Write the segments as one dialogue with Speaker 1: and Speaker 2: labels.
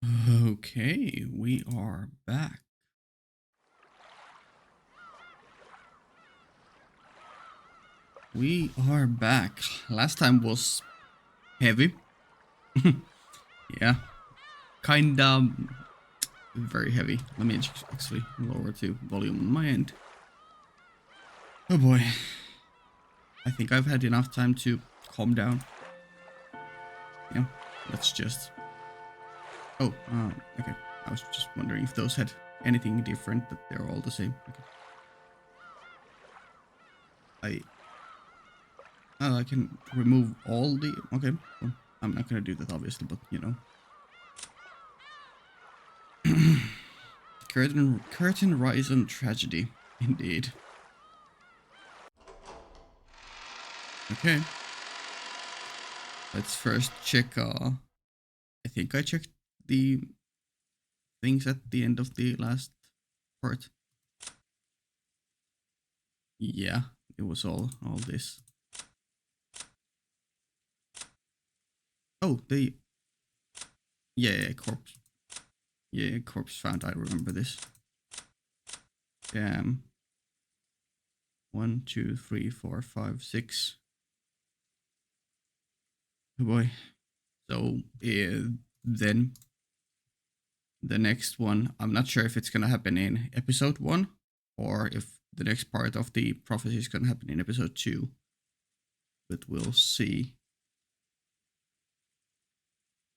Speaker 1: Okay, we are back. We are back. Last time was heavy. Yeah, kinda very heavy. Let me actually lower to volume on my end. Oh boy. I think I've had enough time to calm down. Yeah, let's just... Oh, okay. I was just wondering if those had anything different, but they're all the same. Okay. I can remove all the... Okay, well, I'm not gonna do that obviously, but you know. Curtain rise on tragedy, indeed. Okay, let's first check. I think I checked the things at the end of the last part. Yeah, it was all this. Oh, the yeah, corpse. Yeah, corpse found. I remember this. Damn. 1, 2, 3, 4, 5, 6. Oh boy. So then the next one, I'm not sure if it's gonna happen in episode 1 or if the next part of the prophecy is gonna happen in episode 2, but we'll see.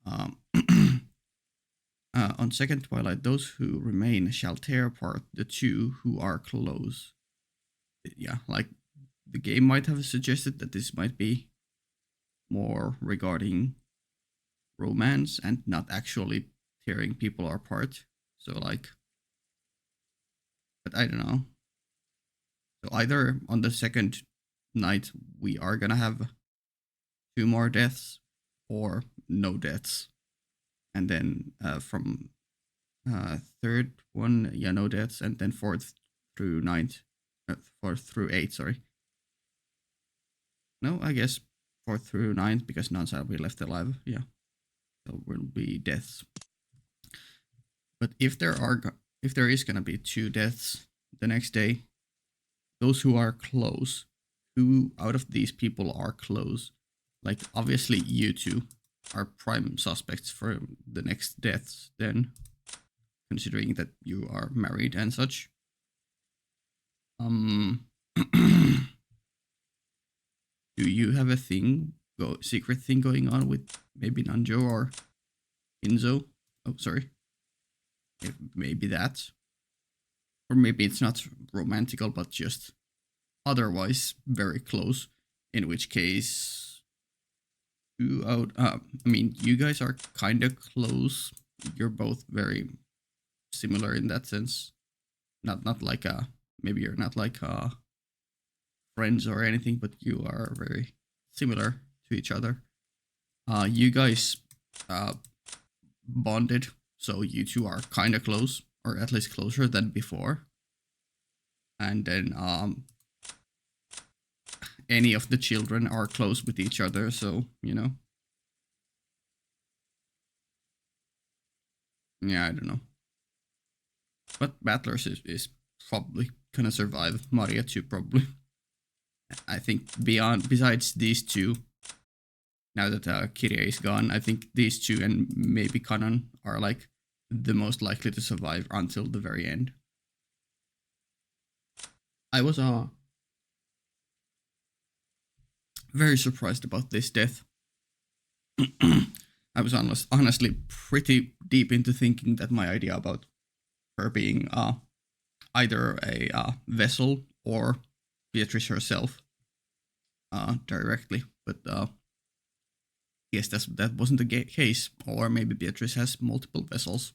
Speaker 1: Um, on second twilight, those who remain shall tear apart the two who are close. Yeah, like the game might have suggested that this might be more regarding romance and not actually tearing people apart. So like, but I don't know. So either on the second night we are gonna have 2 more deaths or no deaths, and then from third one, yeah, no deaths, and then fourth through ninth, fourth through eighth, sorry. No, I guess fourth through ninth because none shall be left alive. Yeah, there will be deaths. But if there is gonna be 2 deaths the next day, those who are close, who out of these people are close? Like obviously you two are prime suspects for the next deaths. Then, considering that you are married and such. Um, do you have a secret thing going on with maybe Nanjo or Inzo? Oh, sorry. Maybe that. Or maybe it's not romantical, but just otherwise very close. In which case, I mean, you guys are kind of close. You're both very similar in that sense. Not like maybe you're not like friends or anything, but you are very similar to each other. You guys uh bonded, so you two are kind of close, or at least closer than before. And then any of the children are close with each other, so you know. Yeah, I don't know. But Battlers is probably gonna survive. Maria too, probably. I think besides these two, now that Kiria is gone, I think these two and maybe Kanan are like the most likely to survive until the very end. I was very surprised about this death. I was honestly pretty deep into thinking that my idea about her being either a vessel or Beatrice herself directly, but yes, that wasn't the case. Or maybe Beatrice has multiple vessels.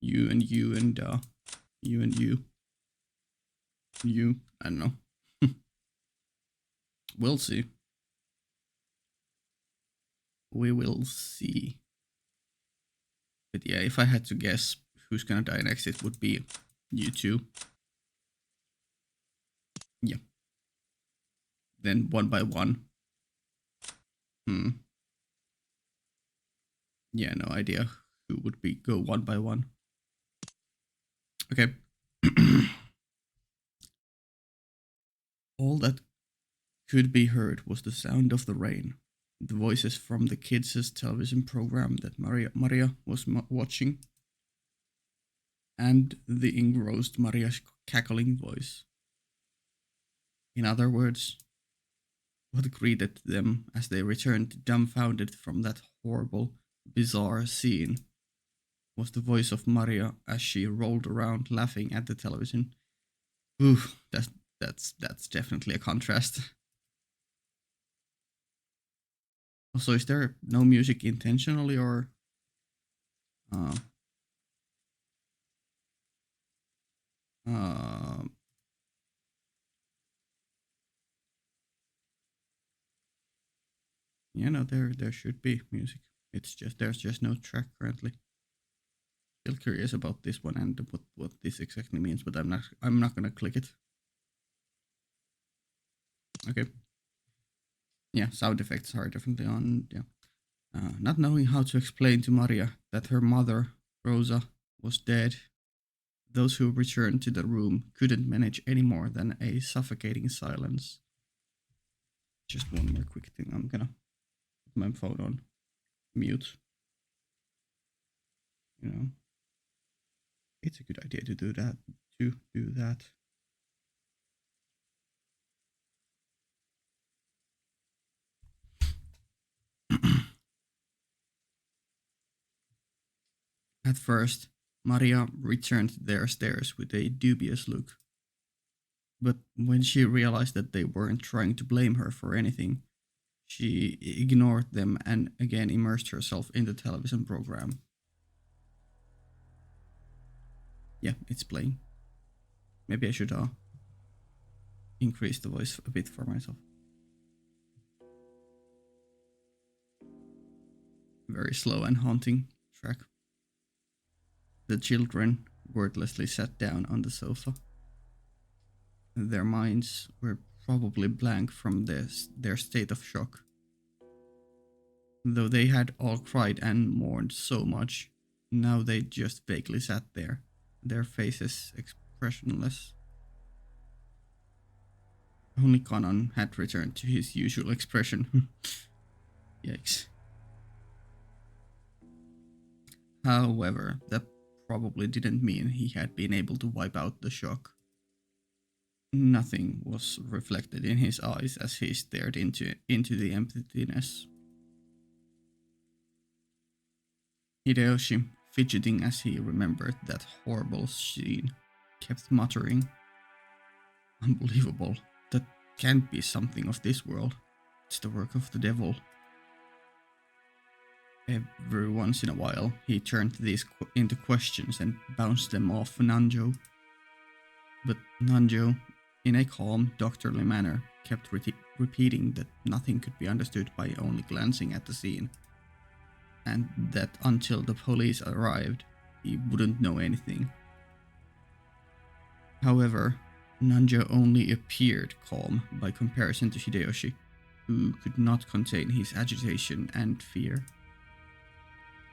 Speaker 1: You and you and you and you. You, I don't know. We'll see. We will see. But yeah, if I had to guess who's gonna die next, it would be you two. Yeah. Then one by one. Yeah, no idea who would go one by one. Okay. All that could be heard was the sound of the rain, the voices from the kids' television program that Maria was watching, and the engrossed Maria's cackling voice. In other words, what greeted them as they returned dumbfounded from that horrible, bizarre scene was the voice of Maria as she rolled around laughing at the television. Ooh, that's definitely a contrast. Also, is there no music intentionally or uh, uh, yeah, no, there should be music. It's just there's just no track currently. Still curious about this one and what this exactly means, but I'm not gonna click it. Okay. Yeah, sound effects are definitely on. Yeah. Not knowing how to explain to Maria that her mother, Rosa, was dead, those who returned to the room couldn't manage any more than a suffocating silence. Just one more quick thing. I'm gonna put my phone on mute. You know, it's a good idea to do that. At first, Maria returned their stares with a dubious look. But when she realized that they weren't trying to blame her for anything, she ignored them and again immersed herself in the television program. Yeah, it's playing. Maybe I should increase the voice a bit for myself. Very slow and haunting track. The children wordlessly sat down on the sofa. Their minds were probably blank from their state of shock. Though they had all cried and mourned so much, now they just vaguely sat there, their faces expressionless. Only Conan had returned to his usual expression. Yikes. However, that probably didn't mean he had been able to wipe out the shock. Nothing was reflected in his eyes as he stared into the emptiness. Hideyoshi, fidgeting as he remembered that horrible scene, kept muttering, "Unbelievable. That can't be something of this world. It's the work of the devil." Every once in a while, he turned these into questions and bounced them off Nanjo. But Nanjo, in a calm, doctorly manner, kept repeating that nothing could be understood by only glancing at the scene, and that until the police arrived, he wouldn't know anything. However, Nanjo only appeared calm by comparison to Hideyoshi, who could not contain his agitation and fear.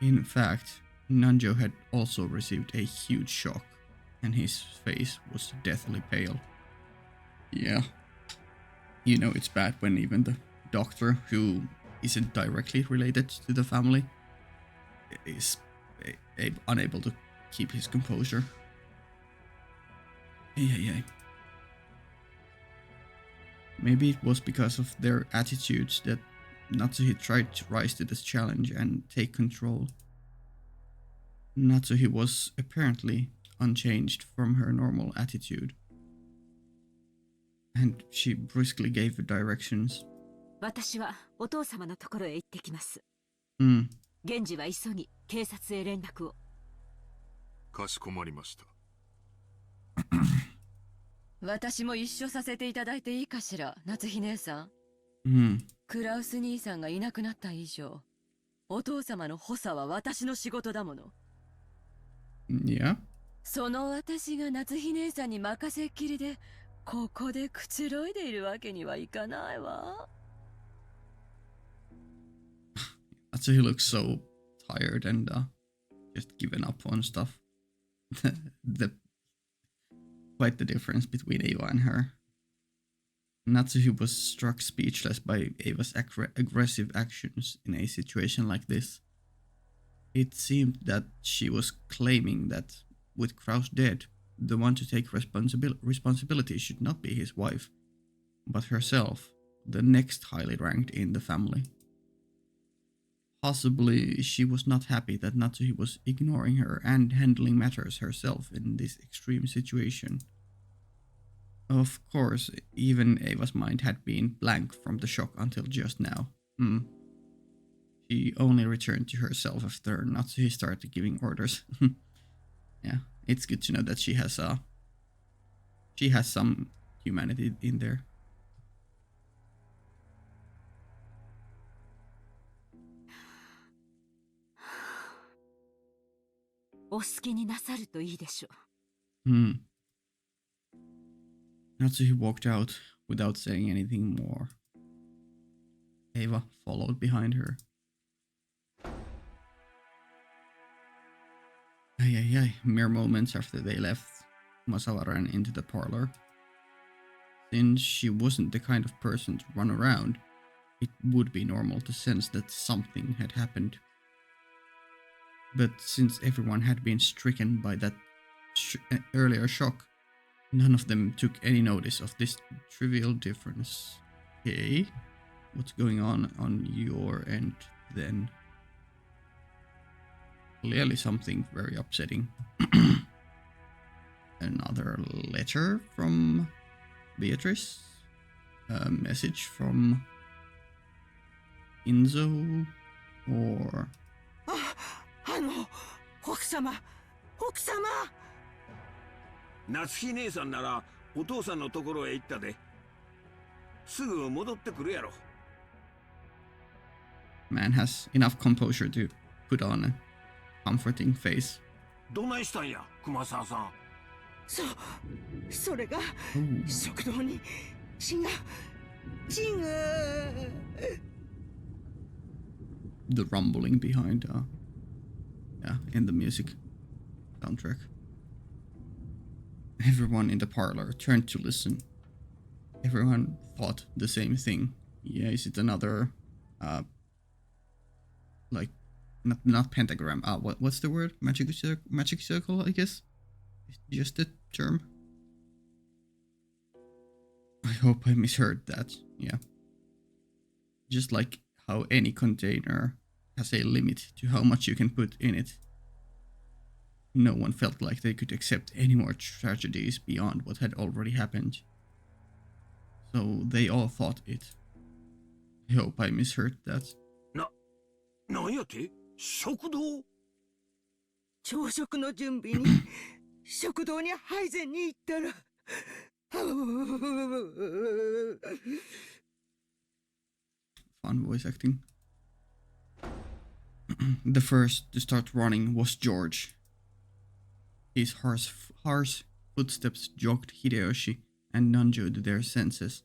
Speaker 1: In fact, Nanjo had also received a huge shock, and his face was deathly pale. Yeah, you know it's bad when even the doctor, who isn't directly related to the family, is unable to keep his composure. Yeah. Maybe it was because of their attitudes that Natsuhi tried to rise to this challenge and take control. Natsuhi was apparently unchanged from her normal attitude, and she briskly gave the directions.
Speaker 2: 私はお父様のところへ行ってきます。源氏は急ぎ警察へ連絡を。
Speaker 3: かしこまりました。
Speaker 2: 私も一緒させていただいていいかしら、夏日姉さ
Speaker 1: ん。
Speaker 2: クラウス兄さんがいなくなった以上、お父様の補佐は私の仕事だもの。
Speaker 1: いや。
Speaker 2: その私が夏日姉さんに任せっきりで、ここでくつろいでいるわけにはいかないわ。
Speaker 1: Natsuhi looks so tired and just given up on stuff. the Quite the difference between Ava and her. Natsuhi was struck speechless by Ava's aggressive actions in a situation like this. It seemed that she was claiming that, with Kraus dead, the one to take responsibility should not be his wife, but herself, the next highly ranked in the family. Possibly she was not happy that Natsuhi was ignoring her and handling matters herself in this extreme situation. Of course, even Ava's mind had been blank from the shock until just now. She only returned to herself after Natsuhi started giving orders. Yeah, it's good to know that she has some humanity in there.
Speaker 2: お好きになさるといいでしょう。
Speaker 1: Natsuhi walked out without saying anything more. Ava followed behind her. Mere moments after they left, Masawa ran into the parlor. Since she wasn't the kind of person to run around, it would be normal to sense that something had happened. But since everyone had been stricken by that earlier shock, none of them took any notice of this trivial difference. Okay, what's going on your end then? Clearly something very upsetting. Another letter from Beatrice? A message from Inzo? Or...
Speaker 4: 奥様夏日姉さんならお父さんのところへ行ったですぐ戻ってくるやろ
Speaker 1: Man has enough composure to put on a comforting face.
Speaker 4: どないしたんや熊沢さんそれが食堂に血が
Speaker 1: The rumbling behind in the music soundtrack. Everyone in the parlor turned to listen. Everyone thought the same thing. Yeah, is it another like not pentagram? What's the word? Magic circle, I guess. It's just the term. I hope I misheard that. Yeah. Just like how any container has a limit to how much you can put in it. No one felt like they could accept any more tragedies beyond what had already happened. So they all thought it. I hope I misheard that.
Speaker 4: なんやて食堂
Speaker 5: 朝食の準備に食堂に配膳に行ったら
Speaker 1: Fun voice acting. The first to start running was George. His harsh footsteps jogged Hideyoshi and Nanjo to their senses,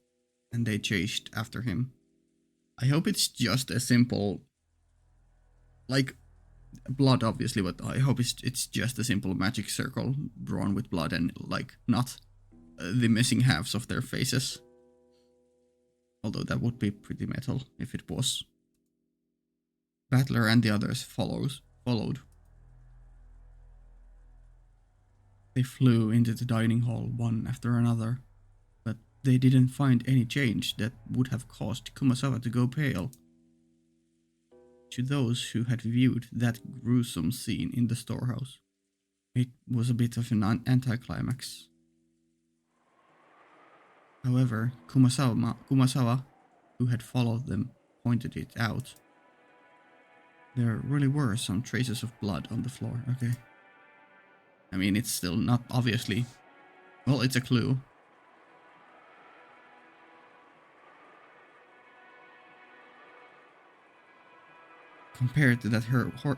Speaker 1: and they chased after him. I hope it's just a simple, like, blood obviously, but I hope it's just a simple magic circle drawn with blood and, like, not the missing halves of their faces. Although that would be pretty metal if it was. Battler and the others followed. They flew into the dining hall one after another, but they didn't find any change that would have caused Kumasawa to go pale. To those who had viewed that gruesome scene in the storehouse, it was a bit of an anticlimax. However, Kumasawa, who had followed them, pointed it out. There really were some traces of blood on the floor, okay. I mean, it's still not obviously... Well, it's a clue. Compared to that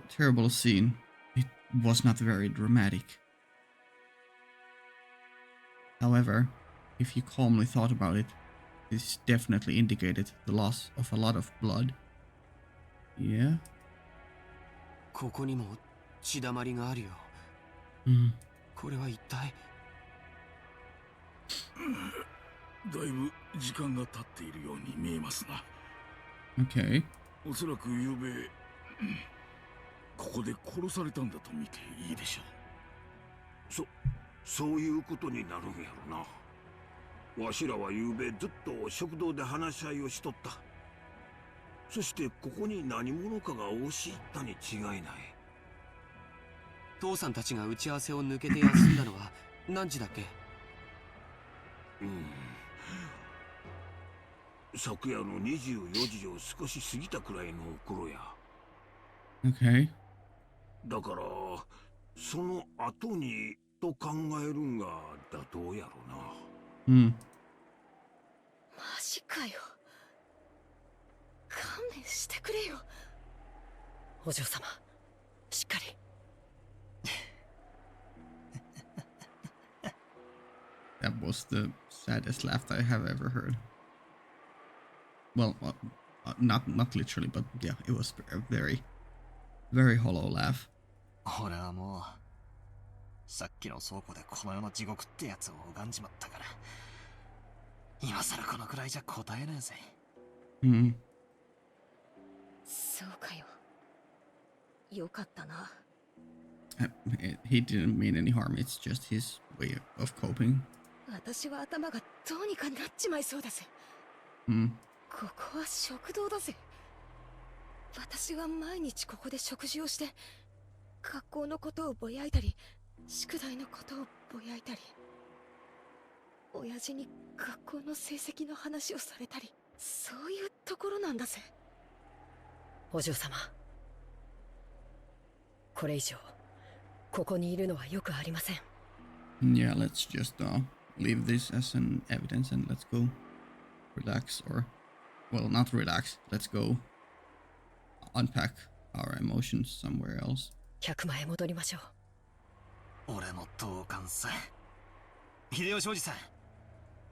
Speaker 1: terrible scene, it was not very dramatic. However, if you calmly thought about it, this definitely indicated the loss of a lot of blood. Yeah?
Speaker 4: ここにも
Speaker 6: 血だまりがあるよ。
Speaker 1: Mm.
Speaker 6: これは一体。
Speaker 3: だいぶ時間が経っているように見えますな。
Speaker 1: Okay.
Speaker 3: おそらく昨夜ここで殺されたんだと見ていいでしょう。そういうことになるんやろな。わしらは昨夜ずっと食堂で話し合いをしとった。そしてここに何者かが押し入ったに違いない。
Speaker 6: 父さんたちが打ち合わせを抜けて休んだのは何時だっけ？
Speaker 3: 昨夜の24時を少し過ぎたくらいの頃や。
Speaker 1: Okay.
Speaker 3: だからその後にと考えるんが妥当やろな。
Speaker 1: Mm.
Speaker 2: マジかよ。勘弁してくれよ。
Speaker 4: お嬢様、しっかり。
Speaker 1: That was the saddest laugh I have ever heard. Well, not literally, but yeah, it was a very, very hollow laugh.
Speaker 6: 俺はもうさっきの倉庫でこの世の地獄ってやつを拝んじまったから、今さらこのくらいじゃ答えねえぜ。
Speaker 1: Mm.
Speaker 2: そうかよ。よかったな。
Speaker 1: He didn't mean any harm. It's just his way of coping.
Speaker 2: 私は頭がどうにかなっちまいそうだぜ。
Speaker 1: Mm.
Speaker 2: ここは食堂だぜ。私は毎日ここで食事をして、学校のことをぼやいたり、宿題のことをぼやいたり、親父に学校の成績の話をされたり、そういうところなんだぜ。
Speaker 4: お嬢様、これ以上ここにいるのはよくありません。
Speaker 1: Yeah, let's just leave this as an evidence and let's go relax, or, well, not relax. Let's go unpack our emotions somewhere else.
Speaker 4: 客間へ戻りましょう。
Speaker 6: 俺も同感さ。秀吉おじさん、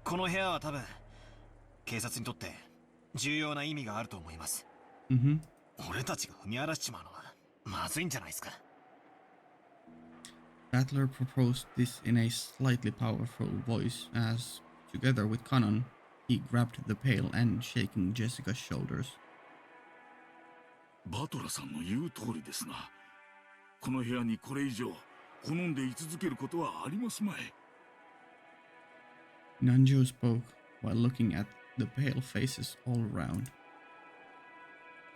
Speaker 6: この部屋は多分警察にとって重要な意味があると思います。
Speaker 1: Mm-hmm.
Speaker 6: 俺たちが踏み荒らしちまうのはまずいんじゃないですか。
Speaker 1: Battler proposed this in a slightly powerful voice as, together with Conan, he grabbed the pail and shaking Jessica's shoulders.
Speaker 3: バトラさんの言う通りですな。この部屋にこれ以上好んで居続けることはありますまい。
Speaker 1: Nanjo spoke while looking at the pale faces all around.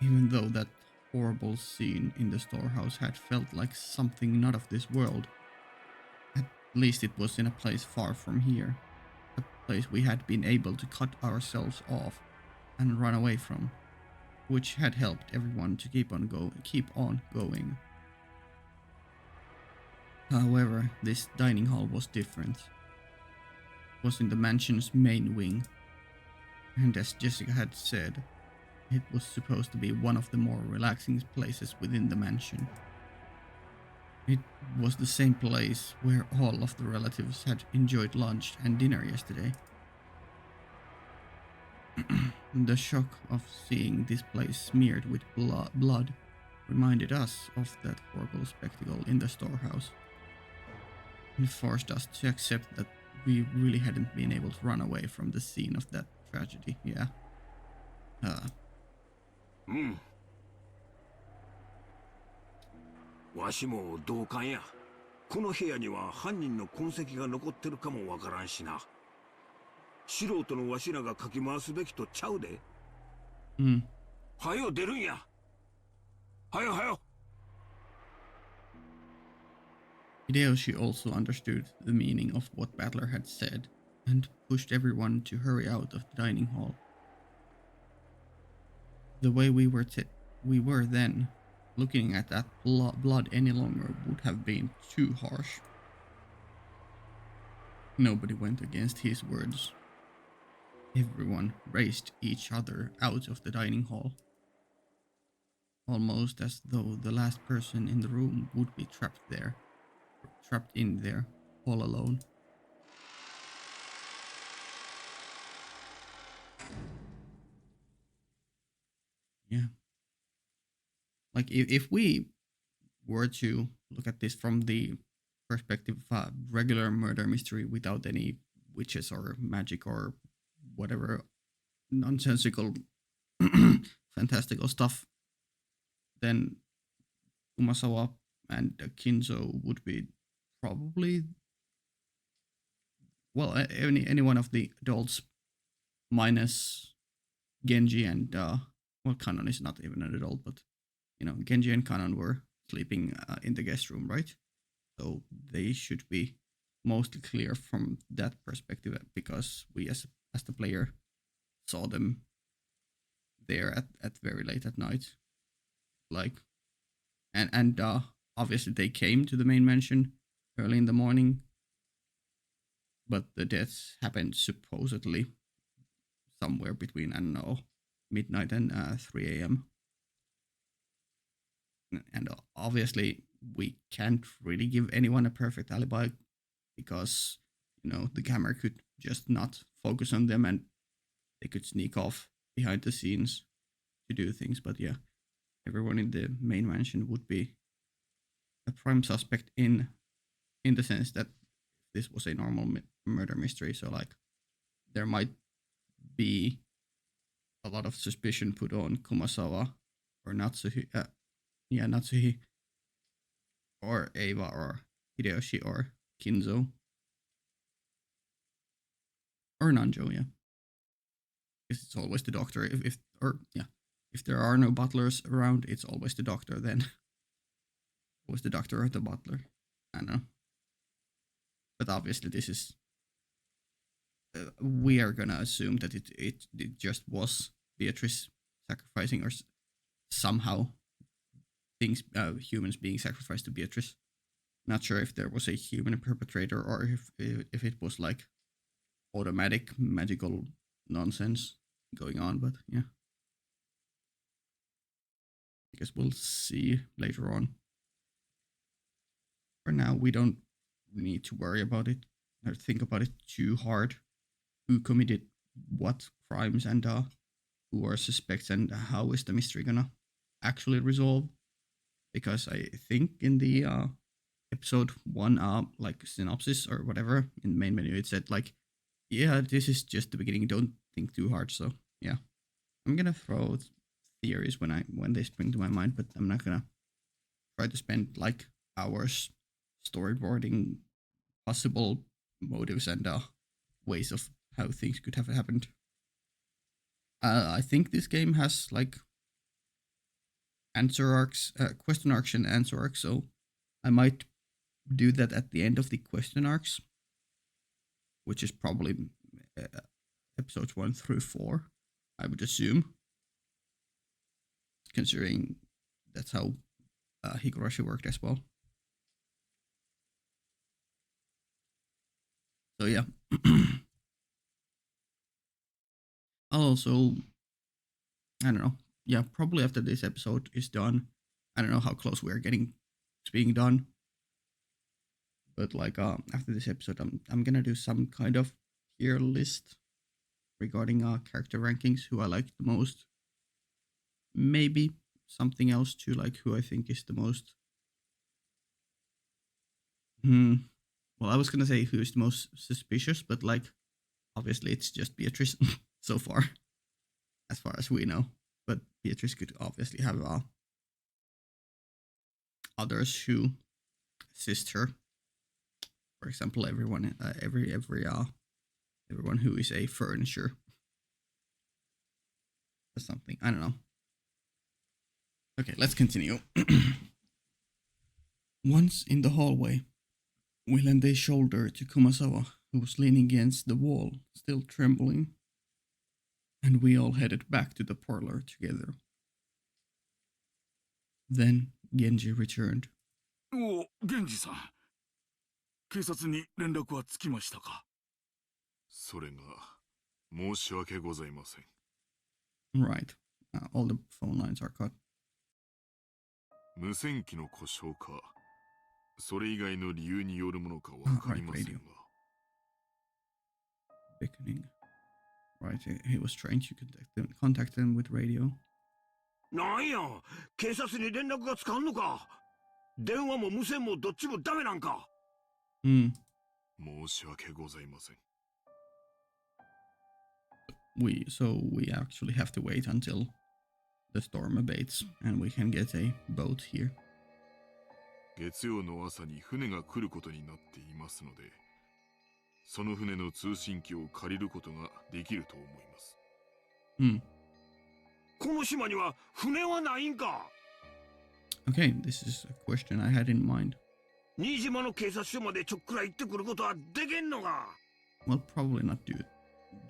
Speaker 1: Even though that horrible scene in the storehouse had felt like something not of this world, at least it was in a place far from here, a place we had been able to cut ourselves off and run away from, which had helped everyone to keep on going. However, this dining hall was different. It was in the mansion's main wing, and as Jessica had said, it was supposed to be one of the more relaxing places within the mansion. It was the same place where all of the relatives had enjoyed lunch and dinner yesterday. The shock of seeing this place smeared with blood reminded us of that horrible spectacle in the storehouse. It forced us to accept that we really hadn't been able to run away from the scene of that tragedy. Yeah.
Speaker 3: わしも同感や。この部屋には犯人の痕跡が残ってるかもわからんしな。素人のわしらがかき回すべきとちゃうで。はよ出るんや。はよはよ。
Speaker 1: Hideyoshi also understood the meaning of what Battler had said and pushed everyone to hurry out of the dining hall. The way we were then, looking at that blood any longer would have been too harsh. Nobody went against his words. Everyone raced each other out of the dining hall, almost as though the last person in the room would be trapped in there, all alone. Yeah. Like, if we were to look at this from the perspective of a regular murder mystery without any witches or magic or whatever nonsensical fantastical stuff, then Kumasawa and Kinzo would be probably, well, any one of the adults minus Genji and well, Kanon is not even an adult, but you know, Genji and Kanon were sleeping in the guest room, right? So they should be mostly clear from that perspective because we as the player saw them there at very late at night, like, and obviously they came to the main mansion early in the morning, but the deaths happened supposedly somewhere between, I don't know, midnight and 3 a.m. And obviously we can't really give anyone a perfect alibi because, you know, the camera could just not focus on them and they could sneak off behind the scenes to do things. But yeah, everyone in the main mansion would be a prime suspect in the sense that this was a normal murder mystery. So like there might be a lot of suspicion put on Kumasawa or Natsuhi, Natsuhi, or Eva or Hideyoshi or Kinzo or Nanjo, yeah. It's always the doctor. If there are no butlers around, it's always the doctor then. Was the doctor or the butler? I don't know. But obviously this is we are gonna assume that it just was Beatrice sacrificing or somehow things humans being sacrificed to Beatrice. Not sure if there was a human perpetrator or if it was like automatic magical nonsense going on, but yeah. I guess we'll see later on. For now, we don't need to worry about it or think about it too hard. Who committed what crimes and who are suspects and how is the mystery gonna actually resolve? Because I think in the episode 1 like synopsis or whatever in the main menu it said like, yeah, this is just the beginning, don't think too hard. So yeah, I'm gonna throw theories when they spring to my mind, but I'm not gonna try to spend like hours storyboarding possible motives and ways of how things could have happened. I think this game has like answer arcs, question arcs and answer arcs, so I might do that at the end of the question arcs, which is probably episodes 1 through 4, I would assume, considering that's how Higurashi worked as well. So yeah. I'll also, I don't know, yeah, probably after this episode is done, I don't know how close we are getting to being done, but like after this episode I'm gonna do some kind of tier list regarding character rankings, who I like the most, maybe something else too, like who I think is the most well, I was gonna say who is the most suspicious, but like obviously it's just Beatrice so far as we know, but Beatrice could obviously have others who assist her. For example, everyone everyone who is a furniture or something. I don't know. Okay, let's continue. Once in the hallway, we lent a shoulder to Kumasawa, who was leaning against the wall, still trembling, and we all headed back to the parlor together. Then Genji returned.
Speaker 3: お、源氏さん。警察に連絡はつきましたか？
Speaker 7: それが申し訳ございません。
Speaker 1: Right. All the phone lines are cut.
Speaker 7: 無線機の故障か、それ以外の理由によるものかわかりませんが。
Speaker 1: Beckoning. Right, he was trying to contact them with radio.
Speaker 3: なんや、警察に連絡がつかんのか？電話も無線もどっちもダメなんか。
Speaker 1: Hmm.
Speaker 7: 申し訳ございません。
Speaker 1: We actually have to wait until the storm abates and we can get a boat here.
Speaker 7: 月曜の朝に船が来ることになっていますので、その船の通信機を借りることができると思います。
Speaker 1: Hmm.
Speaker 3: この島には船はないんか。
Speaker 1: Okay, this is a question I had in mind.
Speaker 3: 新島の警察署までちょっくら行ってくることはできんのか。
Speaker 1: Well, probably not do it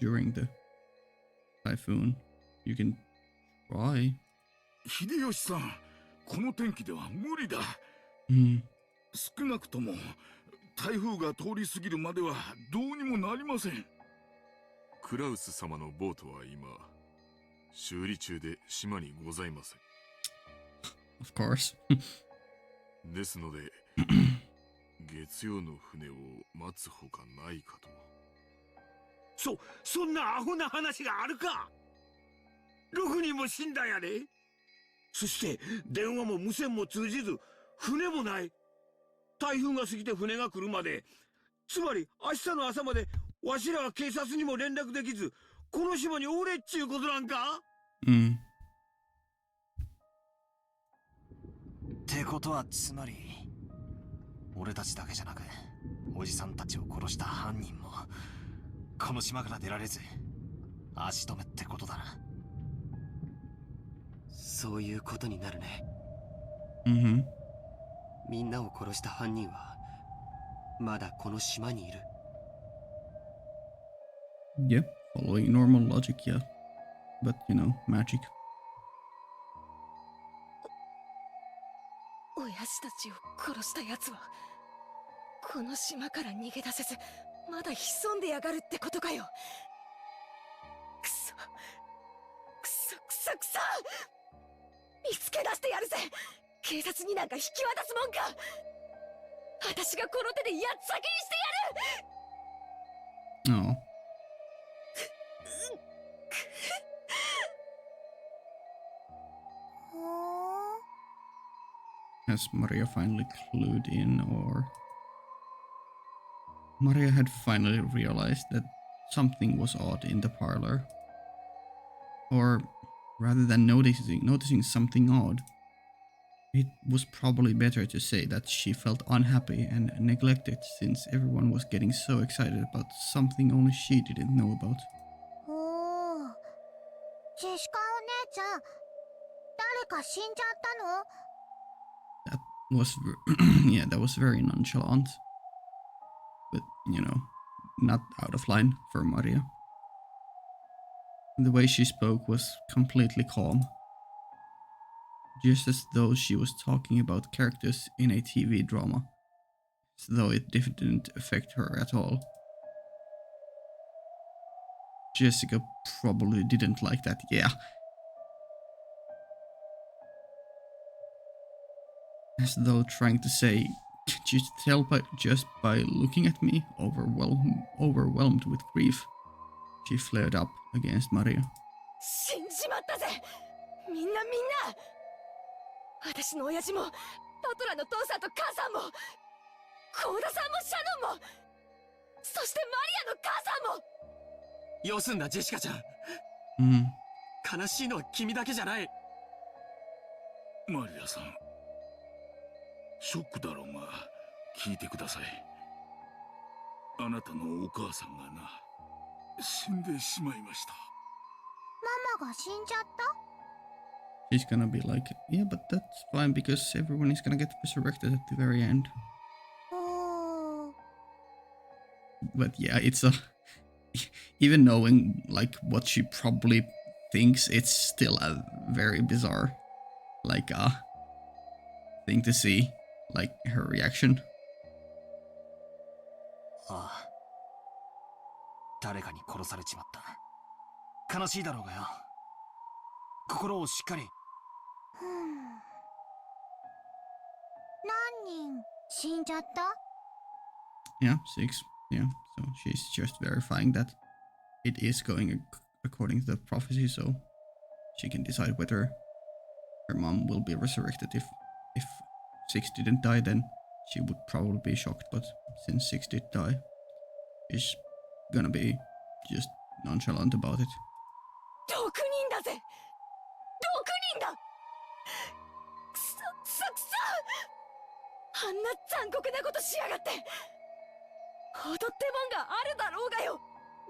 Speaker 1: during the typhoon. You can try.
Speaker 3: 秀吉さん、この天気では無理だ。
Speaker 1: Hmm.
Speaker 3: 少なくとも台風が通り過ぎるまではどうにもなりません。
Speaker 7: クラウス様のボートは今、修理中で島にございません。
Speaker 1: Of course.
Speaker 7: ですので、月曜の船を待つほかないかと。
Speaker 3: そんなアホな話があるか。6人も死んだんやで。そして電話も無線も通じず、船もない。台風が過ぎて船が来るまで、つまり明日の朝までわしらは警察にも連絡できず、この島におれっちゅうことなんか。
Speaker 1: Hmm.
Speaker 6: ってことはつまり、俺たちだけじゃなく、おじさんたちを殺した犯人もこの島から出られず足止めってことだな。
Speaker 8: そういうことになるね。
Speaker 1: Mm-hmm.
Speaker 8: みんなを殺した犯人はまだこの島にいる。
Speaker 1: Yeah, following normal logic, yeah. But, magic.
Speaker 2: 親父たちを殺した奴はこの島から逃げ出せずまだ潜んでやがるってことかよ。くそくそくそくそ、見つけ出してやるぜ。警察になんか引き渡すもんか。私がこの手でやっ先にしてやる。
Speaker 1: Oh. Has Maria finally clued in, or... Maria had finally realized that something was odd in the parlor. Or, rather than noticing something odd, it was probably better to say that she felt unhappy and neglected since everyone was getting so excited about something only she didn't know about.
Speaker 9: おー、ジェシカお姉ちゃん、誰か死んじゃったの？
Speaker 1: That was, yeah, that was very nonchalant. But, not out of line for Maria. The way she spoke was completely calm. Just as though she was talking about characters in a TV drama. As though it didn't affect her at all. Jessica probably didn't like that, yeah. As though trying to say, can't you tell just by looking at me, overwhelmed with grief. She flared up against Maria.
Speaker 2: 死んじまったぜ。みんな私の親父もトトラの父さんと母さんも幸田さんもシャノンもそしてマリアの母さんも。
Speaker 8: よすんだジェシカちゃん。
Speaker 1: Mm.
Speaker 8: 悲しいのは君だけじゃない。
Speaker 3: マリアさん、ショックだろうが聞いてください。あなたのお母さんがな、死んでしまいました。
Speaker 9: ママが死んじゃった？
Speaker 1: She's gonna be like, yeah, but that's fine because everyone is gonna get resurrected at the very end.
Speaker 9: おー。
Speaker 1: But yeah, it's a... Even knowing, like, what she probably thinks, it's still a very bizarre, like, thing to see. Like, her reaction.
Speaker 6: ああ、誰かに殺されちまった。悲しいだろうがよ。心をしっかり。
Speaker 9: 何人死んじゃった？
Speaker 1: Yeah, 6. Yeah, so she's just verifying that it is going according to the prophecy, so she can decide whether her mom will be resurrected if Six didn't die, then she would probably be shocked. But since Six did die, she's gonna be just nonchalant about it.
Speaker 2: 6人だぜ、6人だ。くそくそくそ、あんな残酷なことしやがって。踊ってもんがあるだろうがよ、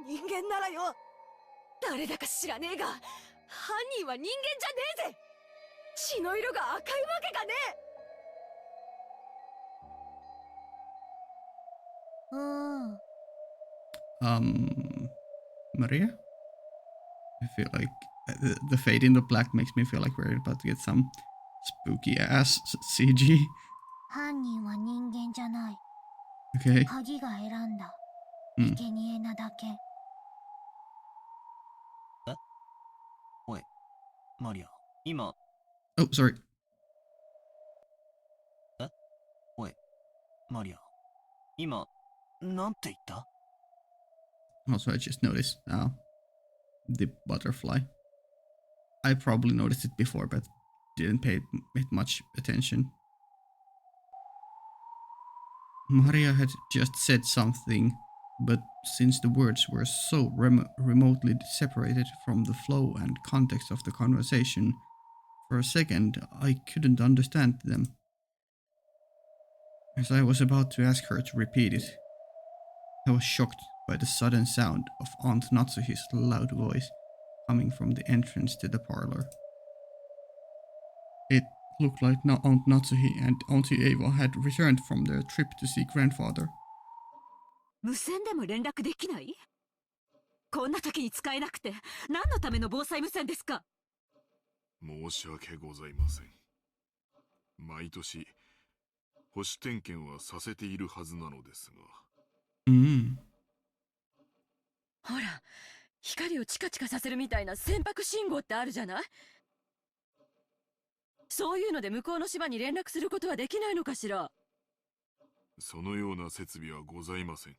Speaker 2: 人間ならよ。誰だか知らねえが、犯人は人間じゃねえぜ。血の色が赤いわけがね
Speaker 9: うーん。
Speaker 1: Maria? I feel like the fade in the black makes me feel like we're about to get some spooky ass CG.
Speaker 9: 犯人は人間じゃない。
Speaker 1: Okay.
Speaker 9: 鍵が選んだ。
Speaker 1: Hmm.
Speaker 9: 生贄なだけ。
Speaker 6: おい、マリア、今、
Speaker 1: Oh, sorry.
Speaker 6: おい、マリア、今、なんて言った？
Speaker 1: Also, I just noticed the butterfly. I probably noticed it before, but didn't pay it much attention. Maria had just said something, but since the words were so remotely separated from the flow and context of the conversation, for a second I couldn't understand them. As I was about to ask her to repeat it, I was shocked by the sudden sound of Aunt Natsuhi's loud voice coming from the entrance to the parlor. It looked like Aunt Natsuhi and Auntie Ava had returned from their trip to see grandfather.
Speaker 2: 無線でも連絡できない？こんな時に使えなくて何のための防災無線ですか？
Speaker 7: 申し訳ございません。毎年保守点検はさせているはずなのですが。
Speaker 2: ほら、光をチカチカさせるみたいな船舶信号ってあるじゃない？そういうので向こうの島に連絡することはできないのかしら？
Speaker 7: そのような設備はございません。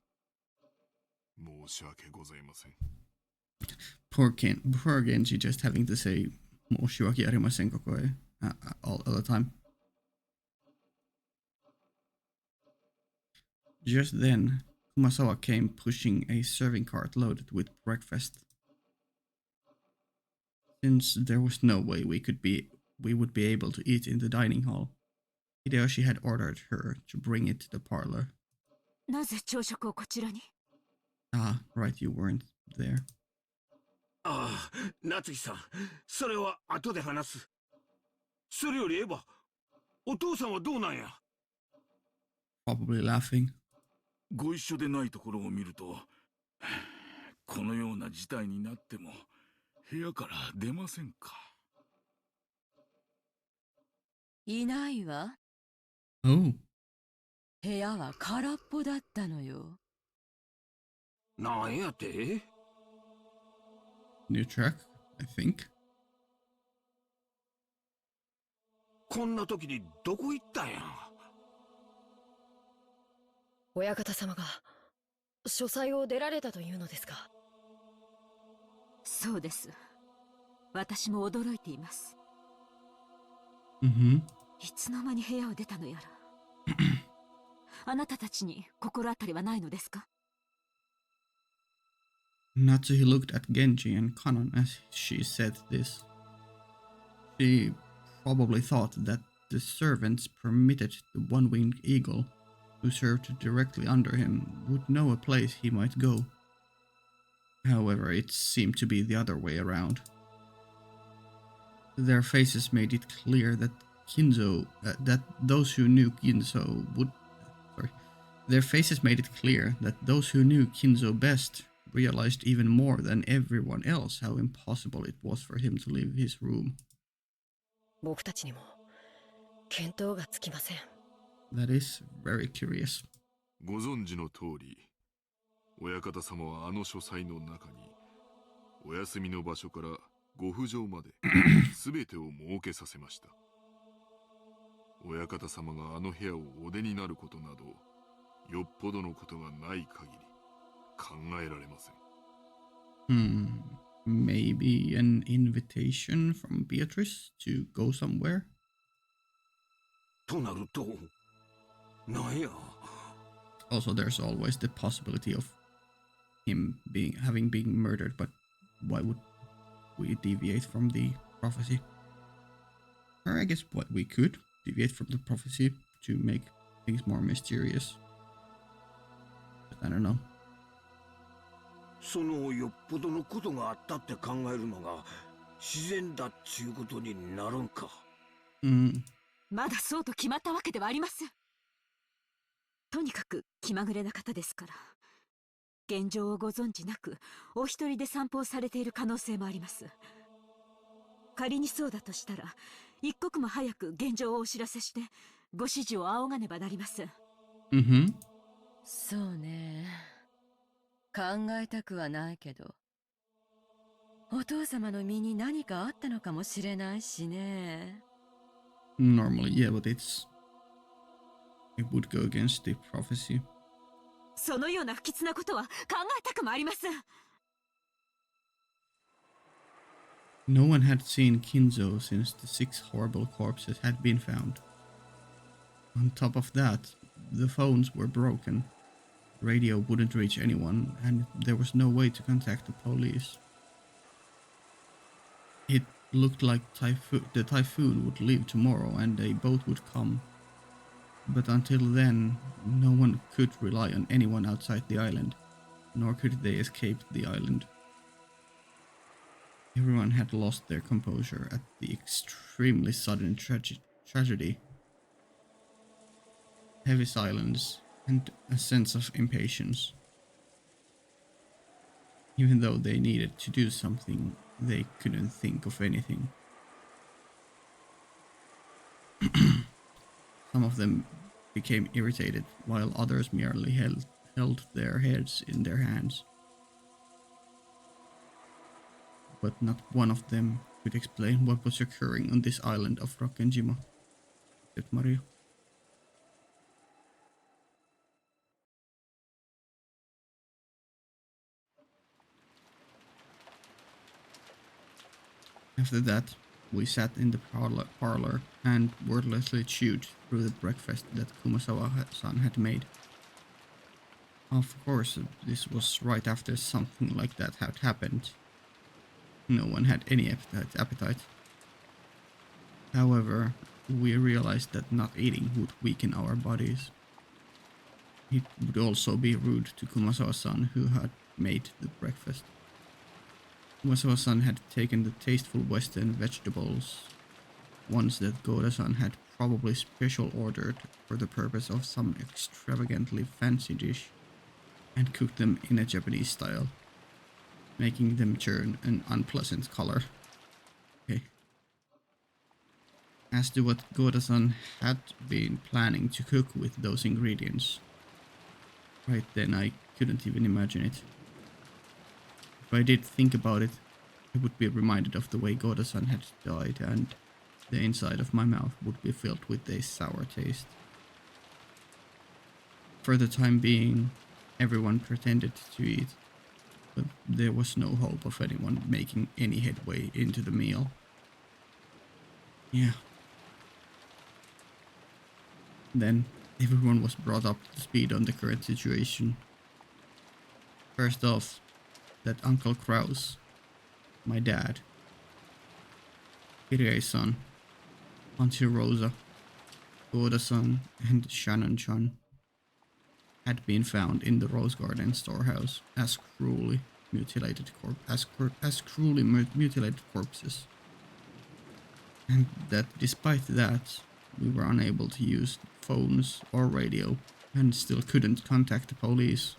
Speaker 7: 申し訳ございません。
Speaker 1: Poor Genji just having to say 申し訳ありません all the time. Just then, Kumasawa came pushing a serving cart loaded with breakfast. Since there was no way we would be able to eat in the dining hall, Hideyoshi had ordered her to bring it to the parlor.
Speaker 2: なぜ朝食をこちらに？
Speaker 1: Ah, right, you weren't there.
Speaker 3: ああ、夏日さん、それは後で話す。それよりエヴァ、お父さんはどうなんや？
Speaker 1: Probably laughing.
Speaker 3: ご一緒でないところを見ると、このような事態になっても部屋から出ませんか？
Speaker 2: いないわ。
Speaker 1: Oh.
Speaker 2: 部屋は空っぽだったのよ。
Speaker 3: なんやて？
Speaker 1: New track, I think.
Speaker 3: こんな時にどこ行ったんや？
Speaker 2: 親方様が書斎を出られたというのですか？そうです。私も驚いています。
Speaker 1: Mm-hmm.
Speaker 2: いつの間に部屋を出たのやら。あなたたちに心当たりはないのですか？
Speaker 1: Natsuhi looked at Genji and Kanon as she said this. She probably thought that the servants permitted the one-winged eagle, who served directly under him, would know a place he might go. However, it seemed to be the other way around. Their faces made it clear that those who knew Kinzo best realized even more than everyone else how impossible it was for him to leave his room.
Speaker 2: 僕たちにも見当がつきません。
Speaker 1: That is very curious.
Speaker 7: ご存知の通り、親方様はあの書斎の中に、お休みの場所からご不浄まで全てを設けさせました。親方様があの部屋をお出になることなど、よっぽどのことがない限り考えられません。
Speaker 1: Maybe an invitation from Beatrice to go somewhere?
Speaker 3: となると、なんや。
Speaker 1: Also, there's always the possibility of him having been murdered, but why would we deviate from the prophecy? Or I guess what we could deviate from the prophecy to make things more mysterious. But I don't know.
Speaker 3: そのよっぽどのことがあったって考えるのが自然だっちゅうことになるんか。
Speaker 10: まだそうと決まったわけではありません。とにかく気まぐれな方ですから、現状をご存知なくお一人で散歩をされている可能性もあります。仮にそうだとしたら、一刻も早く現状をお知らせしてご指示を仰がねばなりません。
Speaker 11: そうね、考えたくはないけど、お父様の身に何かあったのかもしれないしね。
Speaker 1: Normally, yeah, but it would go against the prophecy.
Speaker 10: そのような不吉なことは考えたくもありません。
Speaker 1: No one had seen Kinzo since the 6 horrible corpses had been found. On top of that, the phones were broken. Radio wouldn't reach anyone, and there was no way to contact the police. It looked like the typhoon would leave tomorrow and a boat would come. But until then, no one could rely on anyone outside the island, nor could they escape the island. Everyone had lost their composure at the extremely sudden tragedy. Heavy silence and a sense of impatience. Even though they needed to do something, they couldn't think of anything. Some of them became irritated, while others merely held their heads in their hands. But not one of them could explain what was occurring on this island of Rokkenjima. Except Mario. After that, we sat in the parlor and wordlessly chewed through the breakfast that Kumasawa-san had made. Of course, this was right after something like that had happened. No one had any appetite. However, we realized that not eating would weaken our bodies. It would also be rude to Kumasawa-san, who had made the breakfast. Kumasawa-san had taken the tasteful western vegetables, ones that Goda-san had probably special ordered for the purpose of some extravagantly fancy dish, and cooked them in a Japanese style, making them turn an unpleasant color. Okay. As to what Goda-san had been planning to cook with those ingredients, right then I couldn't even imagine it. If I did think about it, I would be reminded of the way Goda-san had died, and the inside of my mouth would be filled with a sour taste. For the time being, everyone pretended to eat, but there was no hope of anyone making any headway into the meal. Yeah. Then, everyone was brought up to speed on the current situation. First off, that Uncle Kraus, my dad, Kirei-san, Auntie Rosa, Goda-san, and Shannon-chan had been found in the Rose Garden storehouse as cruelly mutilated corpses. And that despite that, we were unable to use phones or radio, and still couldn't contact the police.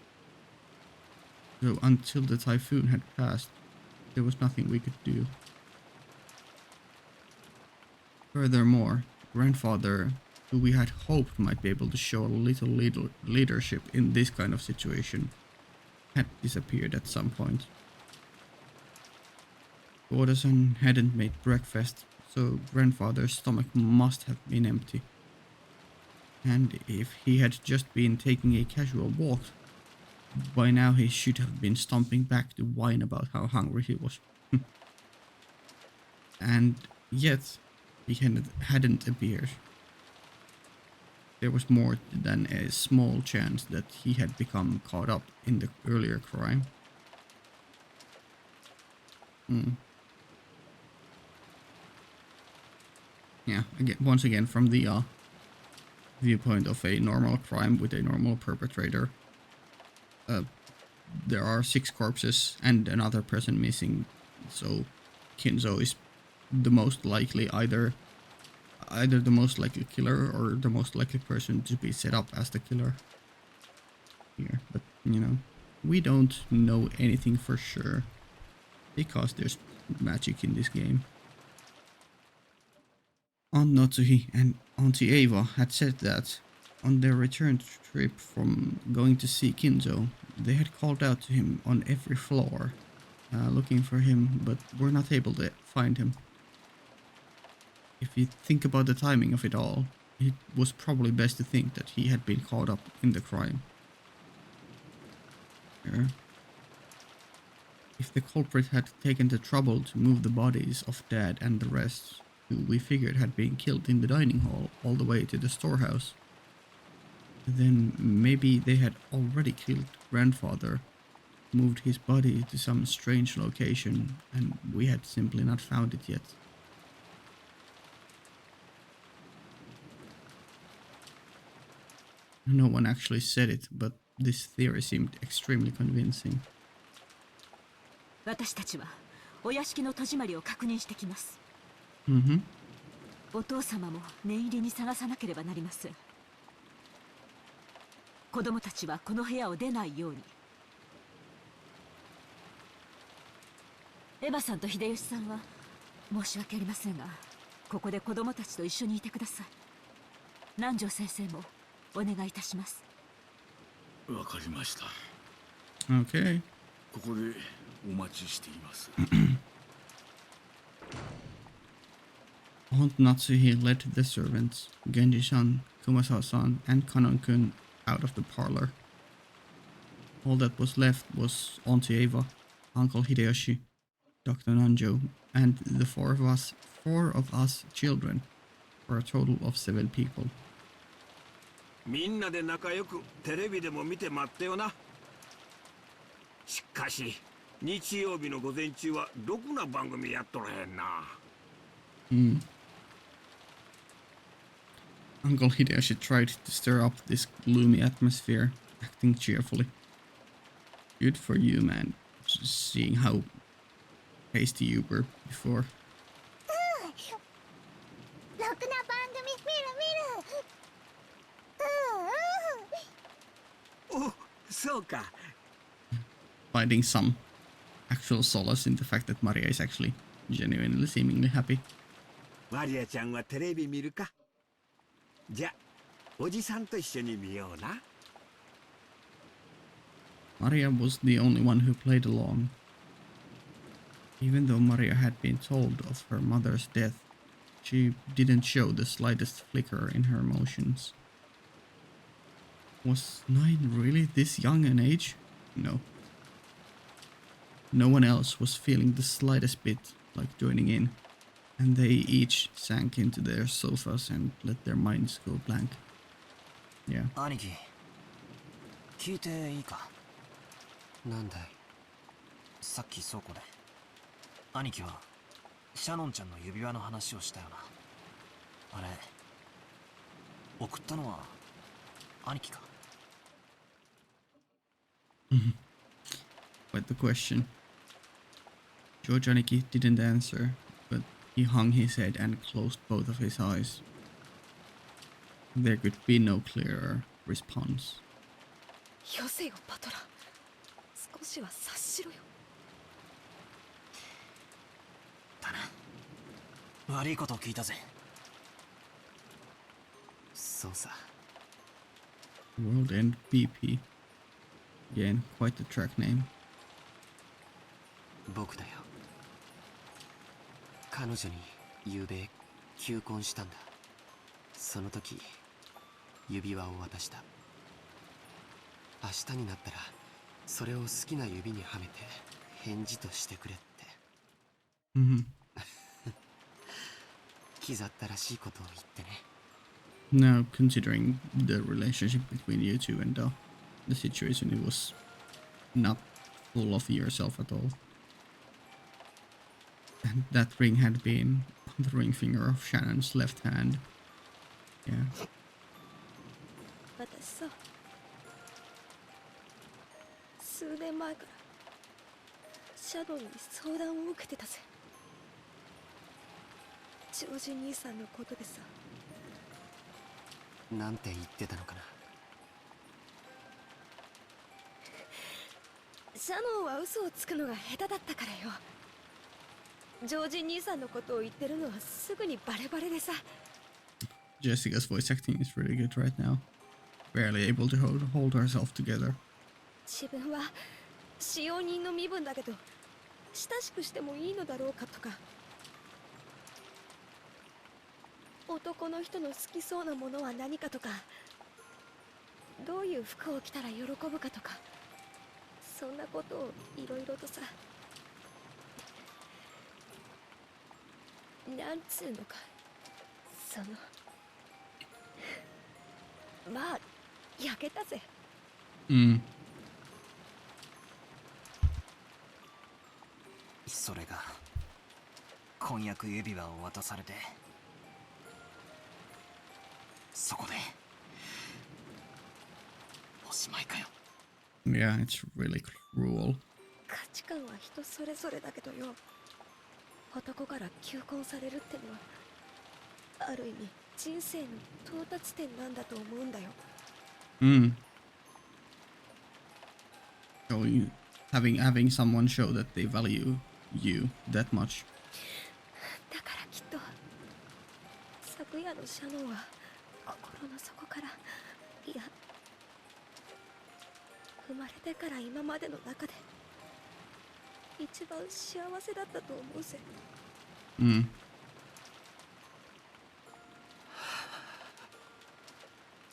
Speaker 1: So until the typhoon had passed, there was nothing we could do. Furthermore, grandfather, who we had hoped might be able to show a little leadership in this kind of situation, had disappeared at some point. Goda-san hadn't made breakfast, so grandfather's stomach must have been empty. And if he had just been taking a casual walk, by now he should have been stomping back to whine about how hungry he was. And yet, he hadn't appeared. there was more than a small chance that he had become caught up in the earlier crime. Yeah, again, once again from the viewpoint of a normal crime with a normal perpetrator. There are 6 corpses and another person missing, so Kinzo is the most likely either the most likely killer or the most likely person to be set up as the killer here. But you know, we don't know anything for sure because there's magic in this game. Aunt Natsuhi and Auntie Ava had said that on their return trip from going to see Kinzo, they had called out to him on every floor, looking for him, but were not able to find him. If you think about the timing of it all, it was probably best to think that he had been caught up in the crime. Here. If the culprit had taken the trouble to move the bodies of Dad and the rest, who we figured had been killed in the dining hall, all the way to the storehouse, then maybe they had already killed Grandfather, moved his body to some strange location, and we had simply not found it yet. No one actually said it, but this theory seemed extremely convincing.
Speaker 10: 私たちはお屋敷の戸締まりを確認してきます。お父様も念入りに探さなければなりません。子供たちはこの部屋を出ないように。エヴァさんと秀吉さんは申し訳ありませんが、ここで子供たちと一緒にいてください。南條先生もお願いいたします。
Speaker 3: わかりました。
Speaker 1: Okay.
Speaker 3: ここでお待ちしています。
Speaker 1: Aunt Natsuhi led the servants, Genji-san, Kumasawa-san, and Kanon-kun out of the parlor. All that was left was Auntie Ava, Uncle Hideyoshi, Dr. Nanjo, and the four of us children, for a total of 7 people.
Speaker 3: みんなで仲良くテレビでも見て待ってよな。しかし日曜日の午前中はろくな番組やっとらへんな。
Speaker 1: Uncle Hideyoshi tried to stir up this gloomy atmosphere, acting cheerfully. Good for you, man. Just seeing how hasty you were before.
Speaker 9: ろくな番組見る見る。
Speaker 3: お、そうか。
Speaker 1: Finding some actual solace in the fact that Maria is actually genuinely seemingly happy.
Speaker 3: マリアちゃんはテレビ見るか。じゃ、おじさんと一緒に見ような。
Speaker 1: Maria was the only one who played along. Even though Maria had been told of her mother's death, she didn't show the slightest flicker in her emotions. Was 9 really this young an age? No. No one else was feeling the slightest bit like joining in, and they each sank into their sofas and let their minds go blank. Yeah.
Speaker 6: 兄貴、聞いていいか。
Speaker 8: なんだい。
Speaker 6: さっき倉庫で兄貴はシャノンちゃんの指輪の話をしたよな。あれ送ったのは兄貴か。
Speaker 1: Quite the question. George Aniki didn't answer, but he hung his head and closed both of his eyes. There could be no clearer response.
Speaker 2: よせよパトラ、少しは察しろよ。
Speaker 6: だな。悪いことを聞いたぜ。
Speaker 8: そうさ。
Speaker 1: World End BP. Again, quite the track name.
Speaker 8: 僕だよ。彼女に昨べ求婚したんだ。その時指輪を渡した。明日になったらそれを好きな指にはめて返事としてくれって。気ざったらしいことを言ってね。
Speaker 1: Now, considering the relationship between you two and the situation, it was not full of yourself at all. And that ring had been on the ring finger of Shannon's left hand. Yeah.
Speaker 2: 私さ、数年前からシャドウに相談を受けてたぜ。ジョージ兄さんのことでさ。
Speaker 8: なんて言ってたのかな。
Speaker 2: シャノンは嘘をつくのが下手だったからよ。ジョージ兄さんのことを言ってるのはすぐにバレバレでさ。
Speaker 1: Jessica's voice acting is really good right now. Barely able to hold herself together.
Speaker 2: 自分は使用人の身分だけど親しくしてもいいのだろうかとか、男の人の好きそうなものは何かとか、どういう服を着たら喜ぶかとか、そんなことをいろいろとさ。なんつうのか、そのまあ焼けたぜ。
Speaker 6: それが婚約指輪を渡されて、そこでおしまいかよ。
Speaker 1: Yeah, it's really cruel.
Speaker 2: 価値観は人それぞれだけどよ、男から求婚されるってのはある意味人生の到達点なんだと思うんだよ。
Speaker 1: So you having someone show that they value you that much.
Speaker 2: だからきっと昨夜のシャノンは心の底から、いや生まれてから今までの中で一番幸せだったと思うぜ。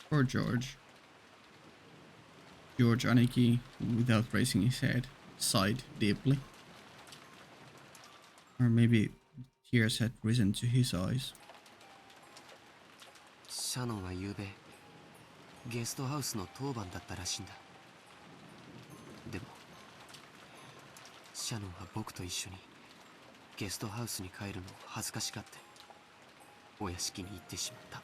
Speaker 1: Poor George. George Aniki, without raising his head, sighed deeply. Or maybe tears had risen to his eyes.
Speaker 8: シャノンは昨べゲストハウスの当番だったらしいんだ。でもシャノンは僕と一緒にゲストハウスに帰るのを恥ずかしがってお屋敷に行ってしまった。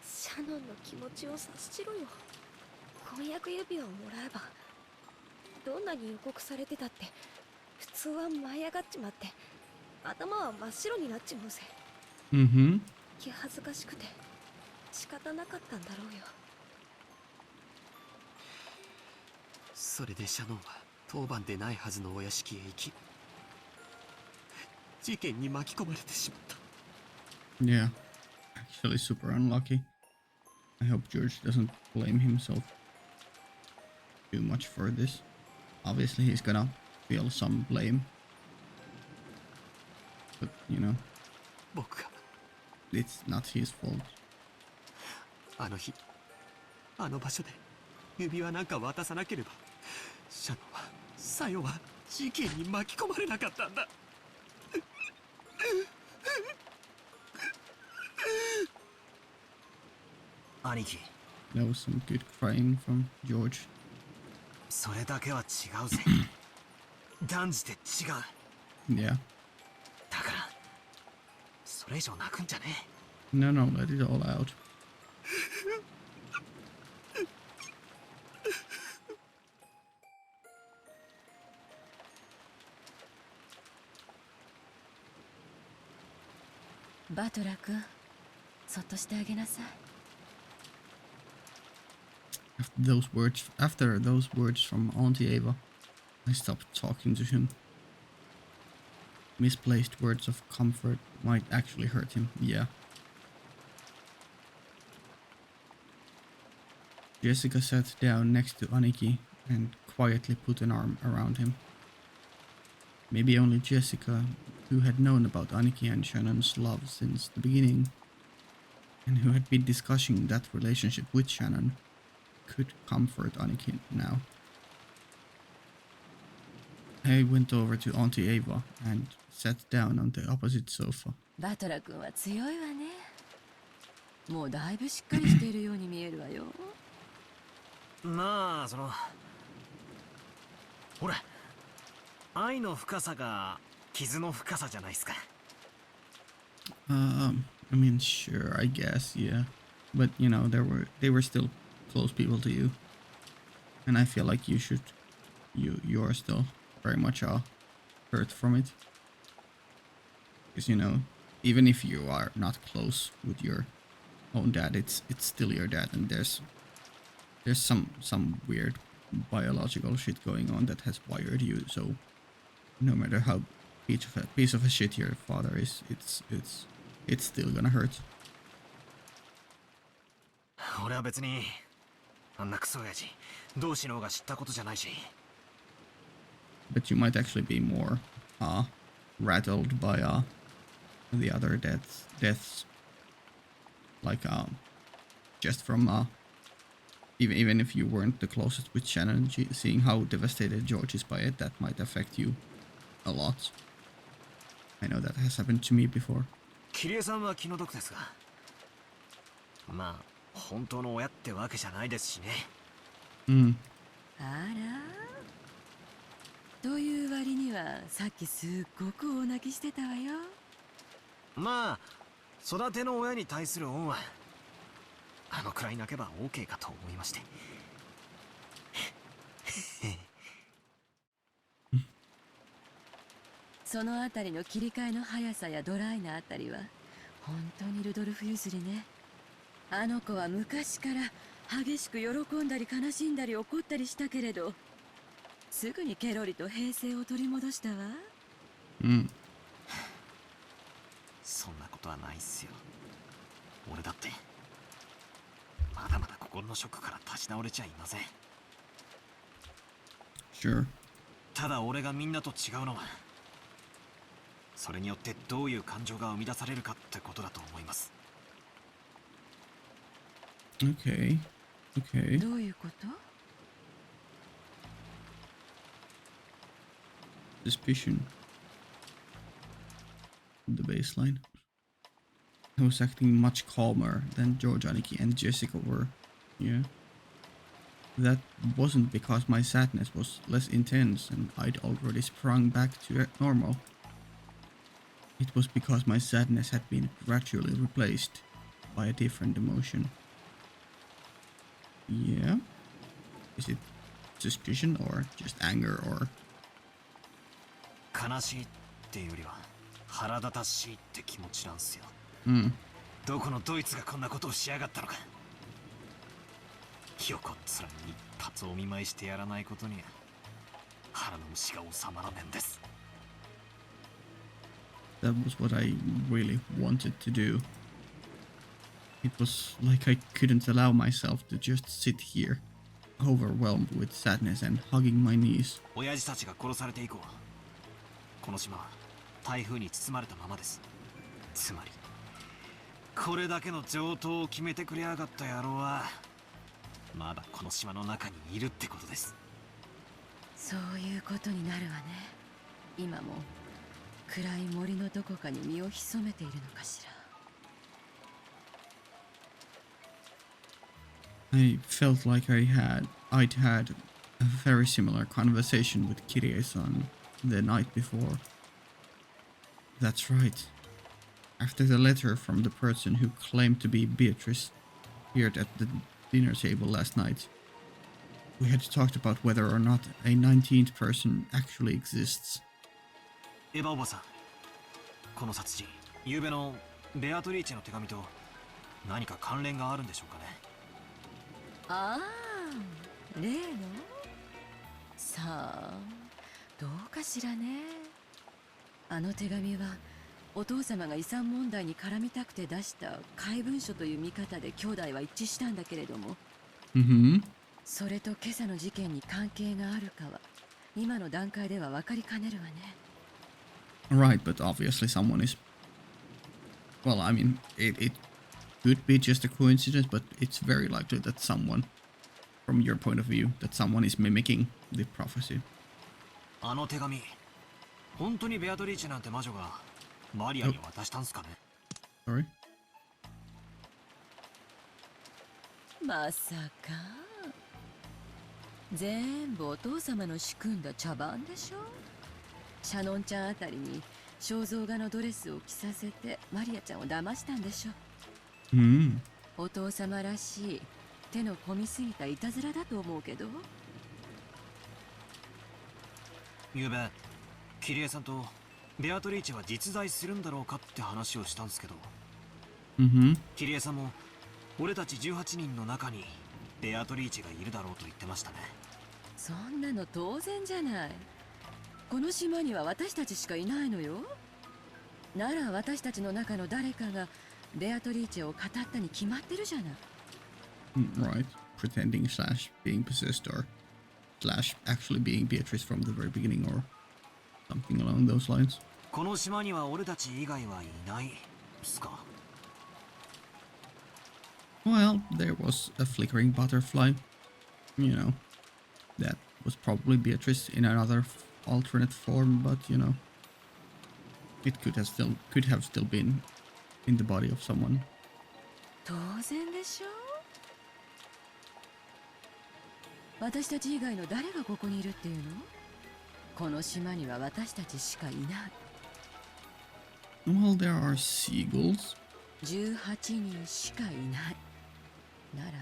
Speaker 2: シャノンの気持ちを察しろよ。婚約指輪をもらえばどんなに予告されてたって普通は舞い上がっちまって頭は真っ白になっちまうぜ。気恥ずかしくて仕方なかったんだろうよ。
Speaker 8: それでシャノンは当番でないはずのお屋敷へ行き、事件に巻き込まれてしまった。
Speaker 1: Yeah, actually super unlucky. I hope George doesn't blame himself too much for this. Obviously he's gonna feel some blame. But, you know,
Speaker 8: 僕が
Speaker 1: it's not his fault.
Speaker 8: あの日あの場所で指輪なんか渡さなければシャノンはサヨは事件に巻き込まれなかったんだ。
Speaker 6: 兄貴、
Speaker 1: That was some good crying from George.
Speaker 6: それだけは違うぜ。断じて違う。
Speaker 1: Yeah.
Speaker 6: だからそれ以上泣くんじゃねえ。
Speaker 1: No, let it all out.
Speaker 11: バトラー君、そっとしてあげなさい。
Speaker 1: After those words from Auntie Ava, I stopped talking to him. Misplaced words of comfort might actually hurt him, yeah. Jessica sat down next to Aniki and quietly put an arm around him. Maybe only Jessica, who had known about Aniki and Shannon's love since the beginning, and who had been discussing that relationship with Shannon, could comfort Aniki now. I went over to Auntie Ava and sat down on the opposite sofa.
Speaker 11: バトラー君は強いわね。もうだいぶしっかりしているように見えるわよ。
Speaker 6: まあほら、愛の深さが傷の深さじゃないですか。
Speaker 1: I mean, sure, I guess, yeah. But you know, they were still close people to you, and I feel like you are still very much hurt from it, because you know, even if you are not close with your own dad, it's still your dad, and there's some weird biological shit going on that has wired you. So no matter how piece of a shit your father is, it's still gonna hurt.
Speaker 6: 俺は別にあんなクソ親父どうしのうが知ったことじゃないし。
Speaker 1: But you might actually be more rattled by the other deaths, like just from even if you weren't the closest with Shannon, seeing how devastated George is by it, that might affect you a lot. I know that has happened to me before.
Speaker 6: キリエさんは気の毒ですが、まあ本当の親ってわけじゃないですしね。
Speaker 11: あら、という割にはさっきすっごく大泣きしてたわよ。
Speaker 6: まあ育ての親に対する恩はあのくらい泣けば OK かと思いまして。
Speaker 11: そのあたりの切り替えの速さやドライなあたりは本当にルドルフ譲りね。あの子は昔から激しく喜んだり悲しんだり怒ったりしたけれど、すぐにケロリと平静を取り戻したわ。
Speaker 6: そんなことはないっすよ。俺だってまだまだ心のショックから立ち直れちゃいません。
Speaker 1: Sure.
Speaker 6: ただ俺がみんなと違うのは、それによってどういう感情が生み出されるかってことだと思います。
Speaker 1: Okay.
Speaker 11: どういうこと？
Speaker 1: Suspicion. The baseline. I was acting much calmer than George, Aniki, and Jessica were. Yeah. That wasn't because my sadness was less intense and I'd already sprung back to normal. It was because my sadness had been gradually replaced by a different emotion. Yeah? Is it suspicion or just anger or...
Speaker 6: 悲しいっていうよりは腹立たしいって気持ちなんすよ。どこのドイツがこんなことをしやがったのか。横っ面に一発お見舞いしてやらないことには腹の虫が収まらねえんです。
Speaker 1: That was what I really wanted to do. It was like I couldn't allow myself to just sit here, overwhelmed with sadness and hugging my knees.
Speaker 6: 親父たちが殺されて以降、この島は台風に包まれたままです。つまりこれだけの上等を決めてくれやがった野郎はまだこの島の中にいるってことです。
Speaker 11: そういうことになるわね。今も暗い森のどこかに身を潜めているのかしら。
Speaker 1: I felt like I'd had a very similar conversation with Kirie-san the night before. That's right. After the letter from the person who claimed to be Beatrice appeared at the dinner table last night, we had talked about whether or not a 19th person actually exists.
Speaker 6: エヴァおばさん、この殺人、昨夜のベアトリーチェの手紙と何か関連があるんでしょうかね。
Speaker 11: ああ、例の？さあ、どうかしらね。あの手紙はお父様が遺産問題に絡みたくて出した怪文書という見方で兄弟は一致したんだけれども、それと今朝の事件に関係があるかは今の段階では分かりかねるわね。
Speaker 1: Right, but obviously someone is... Well, I mean, it could be just a coincidence, but it's very likely that someone, from your point of view, that someone is mimicking the prophecy.
Speaker 6: あの手紙、本当にベアトリーチェなんて魔女がマリアに渡したんすかね。
Speaker 1: Sorry?
Speaker 11: まさか。全部お父様の仕組んだ茶番でしょ。シャノンちゃんあたりに肖像画のドレスを着させてマリアちゃんを騙したんでしょ。お父様らしい手の込みすぎたいたずらだと思うけど。
Speaker 6: ゆうべキリエさんとベアトリーチェは実在するんだろうかって話をしたんですけど、キリエさんも俺たち18人の中にベアトリーチェがいるだろうと言ってましたね。
Speaker 11: そんなの当然じゃない。この島には私たちしかいないのよ。なら私たちの中の誰かがベアトリーチェを語ったに決まってるじゃない。
Speaker 1: Right, pretending slash being possessed or slash actually being Beatrice from the very beginning or something along those lines.
Speaker 6: この島には俺たち以外はいないすか。
Speaker 1: Well, there was a flickering butterfly. You know, that was probably Beatrice in another alternate form, but you know, it could have still been in the body of someone.
Speaker 11: 当然でしょ。私たち以外の誰がここにいるっていうの？この島には私たちしかいない。
Speaker 1: Well, there are seagulls.
Speaker 11: 18人しかいない。なら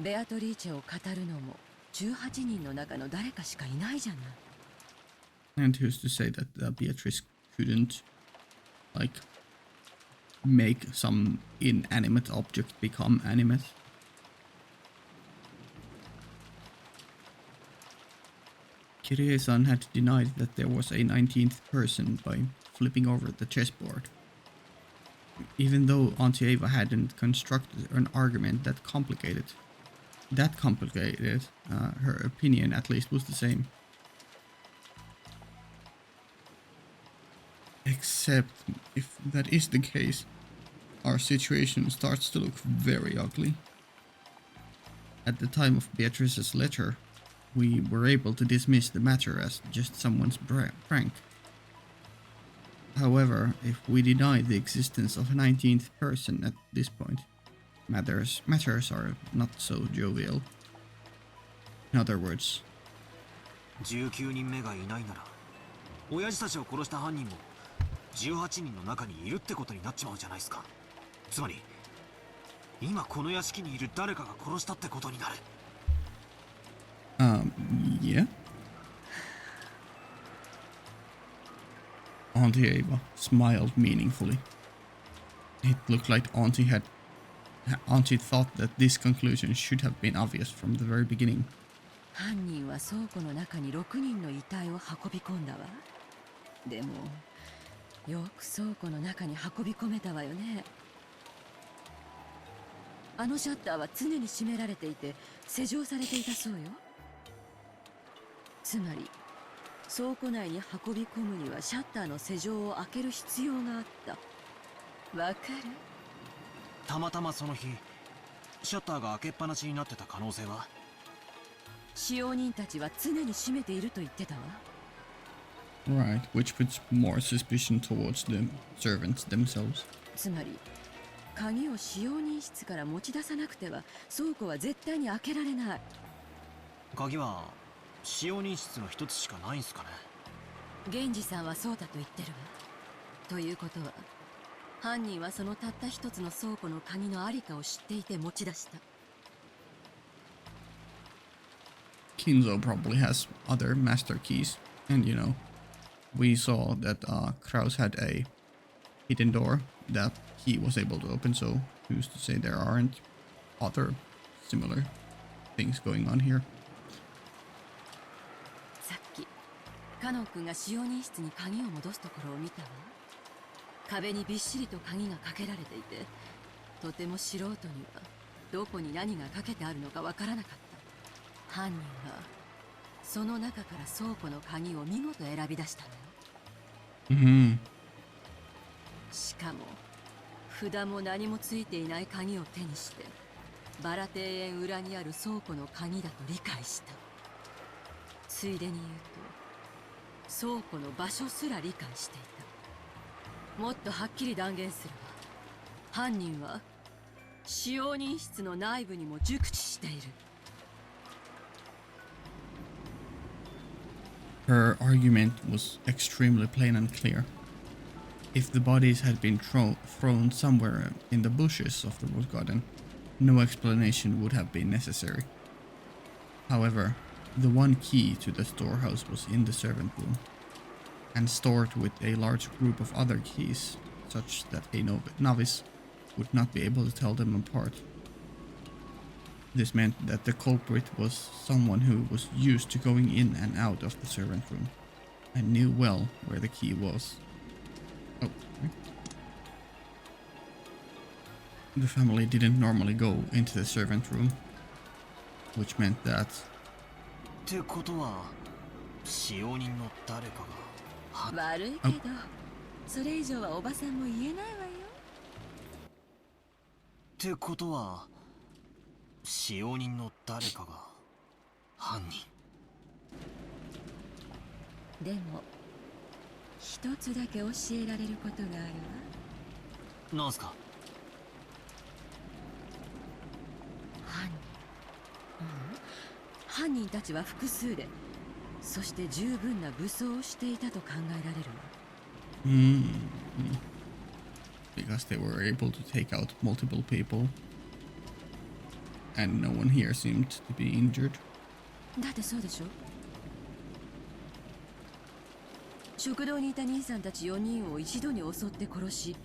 Speaker 11: ベアトリーチェを語るのも18人の中の誰かしかいないじゃない。
Speaker 1: And who's to say that Beatrice couldn't, like, make some inanimate object become animate? Kirie-san had denied that there was a 19th person by flipping over the chessboard. Even though Auntie Ava hadn't constructed an argument that complicated, her opinion at least was the same. Except if that is the case, our situation starts to look very ugly. At the time of Beatrice's letter, we were able to dismiss the matter as just someone's prank. However, if we deny the existence of a 19th person at this point, matters are not so jovial. In other words,
Speaker 6: 19人目がいないなら親父たちを殺した犯人も18人の中にいるってことになっちまうじゃないですか。つまり今この屋敷にいる誰かが殺したってことになる。
Speaker 1: Yeah. Auntie Ava smiled meaningfully. It looked like Auntie thought that this conclusion should have been obvious from the very beginning.
Speaker 11: 犯人は倉庫の中に6人の遺体を運び込んだわ。でもよく倉庫の中に運び込めたわよね。あのシャッターは常に閉められていて施錠されていたそうよ。つまり倉庫内に運び込むにはシャッターの施錠を開ける必要があった。わかる？
Speaker 6: たまたまその日シャッターが開けっぱなしになってた可能性は？
Speaker 11: 使用人たちは常に閉めていると言ってたわ。
Speaker 1: Right, which puts more suspicion towards the servants themselves.
Speaker 11: つまり鍵を使用人室から持ち出さなくては倉庫は絶対に開けられない。
Speaker 6: 鍵は使用人室の一つしかないんすかね。
Speaker 11: 源氏さんはそうだと言ってるわ。ということは犯人はそのたった一つの倉庫の鍵のありかを知っていて持ち出した。
Speaker 1: Kinzo probably has other master keys, and you know, we saw that Kraus had a hidden door that he was able to open, so who's to say there aren't other similar things going on here?
Speaker 11: さっきカノン君が使用人室に鍵を戻すところを見たわ。壁にびっしりと鍵がかけられていて、とても素人にはどこに何がかけてあるのかわからなかった。犯人はその中から倉庫の鍵を見事選び出したのよ。しかも札も何もついていない鍵を手にしてバラ庭園裏にある倉庫の鍵だと理解した。ついでに言うと倉庫の場所すら理解していた。もっとはっきり断言するわ。犯人は使用人室の内部にも熟知している。
Speaker 1: Her argument was extremely plain and clear. If the bodies had been thrown somewhere in the bushes of the rose garden, no explanation would have been necessary. However, the one key to the storehouse was in the servant room, and stored with a large group of other keys, such that a novice would not be able to tell them apart. This meant that the culprit was someone who was used to going in and out of the servant room, and knew well where the key was. Oh, okay. The family didn't normally go into the servant room, which meant that...
Speaker 6: ってことは使用人の誰かが
Speaker 11: 悪いけど、それ以上はおばさんも言えないわよ。
Speaker 6: ってことは使用人の誰かが犯人。
Speaker 11: でも一つだけ教えられることがあるわ。
Speaker 6: なんすか？
Speaker 11: 犯人。犯人たちは複数で、そして十分な武装をしていたと考えられるわ。
Speaker 1: Because they were able to take out multiple people, and no one here seemed to be injured.
Speaker 11: だってそうでしょ。食堂にいた兄さんたち4人を一度に襲って殺し、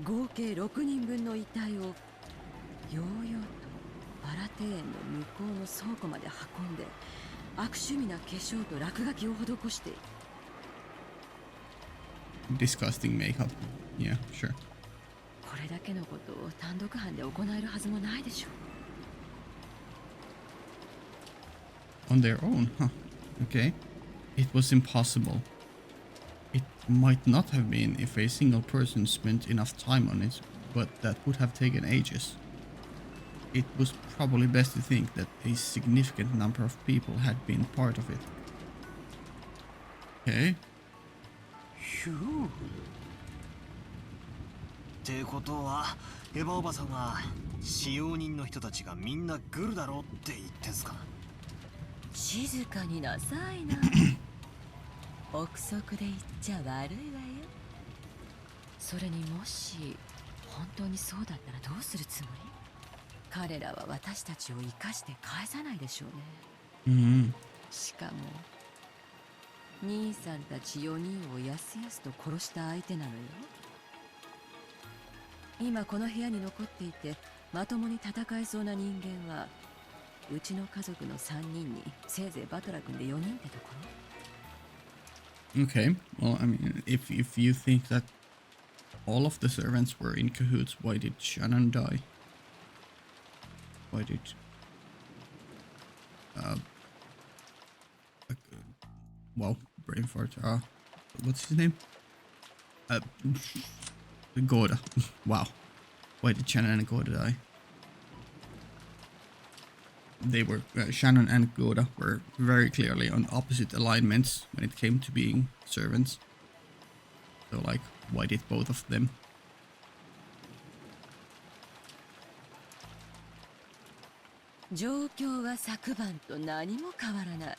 Speaker 11: 合計6人分の遺体をようようとバラ庭園の向こうの倉庫まで運んで、悪趣味な化粧と落書きを施している。
Speaker 1: Disgusting makeup. Yeah, sure.
Speaker 11: これだけのことを単独犯で行えるはずもないでしょう。
Speaker 1: On their own, huh? Okay. It was impossible. It might not have been if a single person spent enough time on it, but that would have taken ages. It was probably best to think that a significant number of people had been part of it. Okay.
Speaker 6: ってことはエヴァおばさんは使用人の人たちがみんなグルだろうって言ってんすか？
Speaker 11: 静かになさいな。憶測で言っちゃ悪いわよ。それにもし本当にそうだったらどうするつもり？彼らは私たちを生かして返さないでしょうね。しかも兄さんたち4人をやすやすと殺した相手なのよ。今この部屋に残っていてまともに戦えそうな人間はうちの家族の3人にせいぜいバトラ君で4人ってところ。
Speaker 1: Okay, well, I mean, if you think that all of the servants were in cahoots, why did Shannon die? Why did... wow, brain fart. What's his name? Goda. Wow. Why did Shannon and Goda die? They were... Shannon and Goda were very clearly on opposite alignments when it came to being servants. So, like, why did both of them?
Speaker 11: 状況は昨晩と何も変わらない。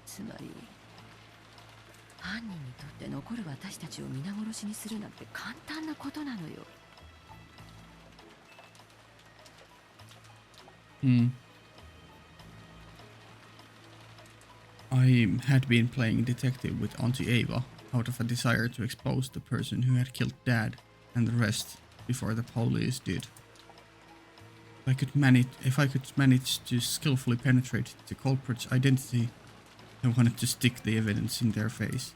Speaker 11: つまり犯人にとって残る私たちを皆殺しにするなんて簡単なことなのよ。
Speaker 1: I had been playing detective with Auntie Ava out of a desire to expose the person who had killed Dad and the rest before the police did. If I could manage to skillfully penetrate the culprit's identity, I wanted to stick the evidence in their face.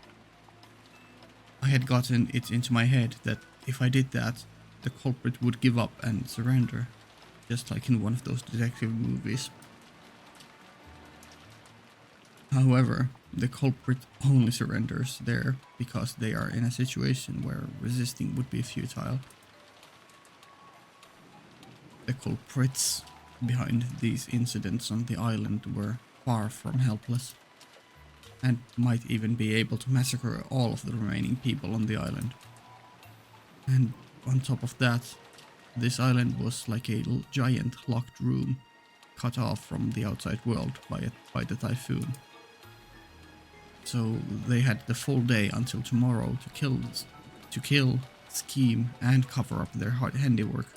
Speaker 1: I had gotten it into my head that if I did that, the culprit would give up and surrender, just like in one of those detective movies. However, the culprit only surrenders there because they are in a situation where resisting would be futile. The culprits behind these incidents on the island were far from helpless, and might even be able to massacre all of the remaining people on the island. And on top of that, this island was like a giant locked room cut off from the outside world by the typhoon. So they had the full day until tomorrow to kill, scheme, and cover up their handiwork.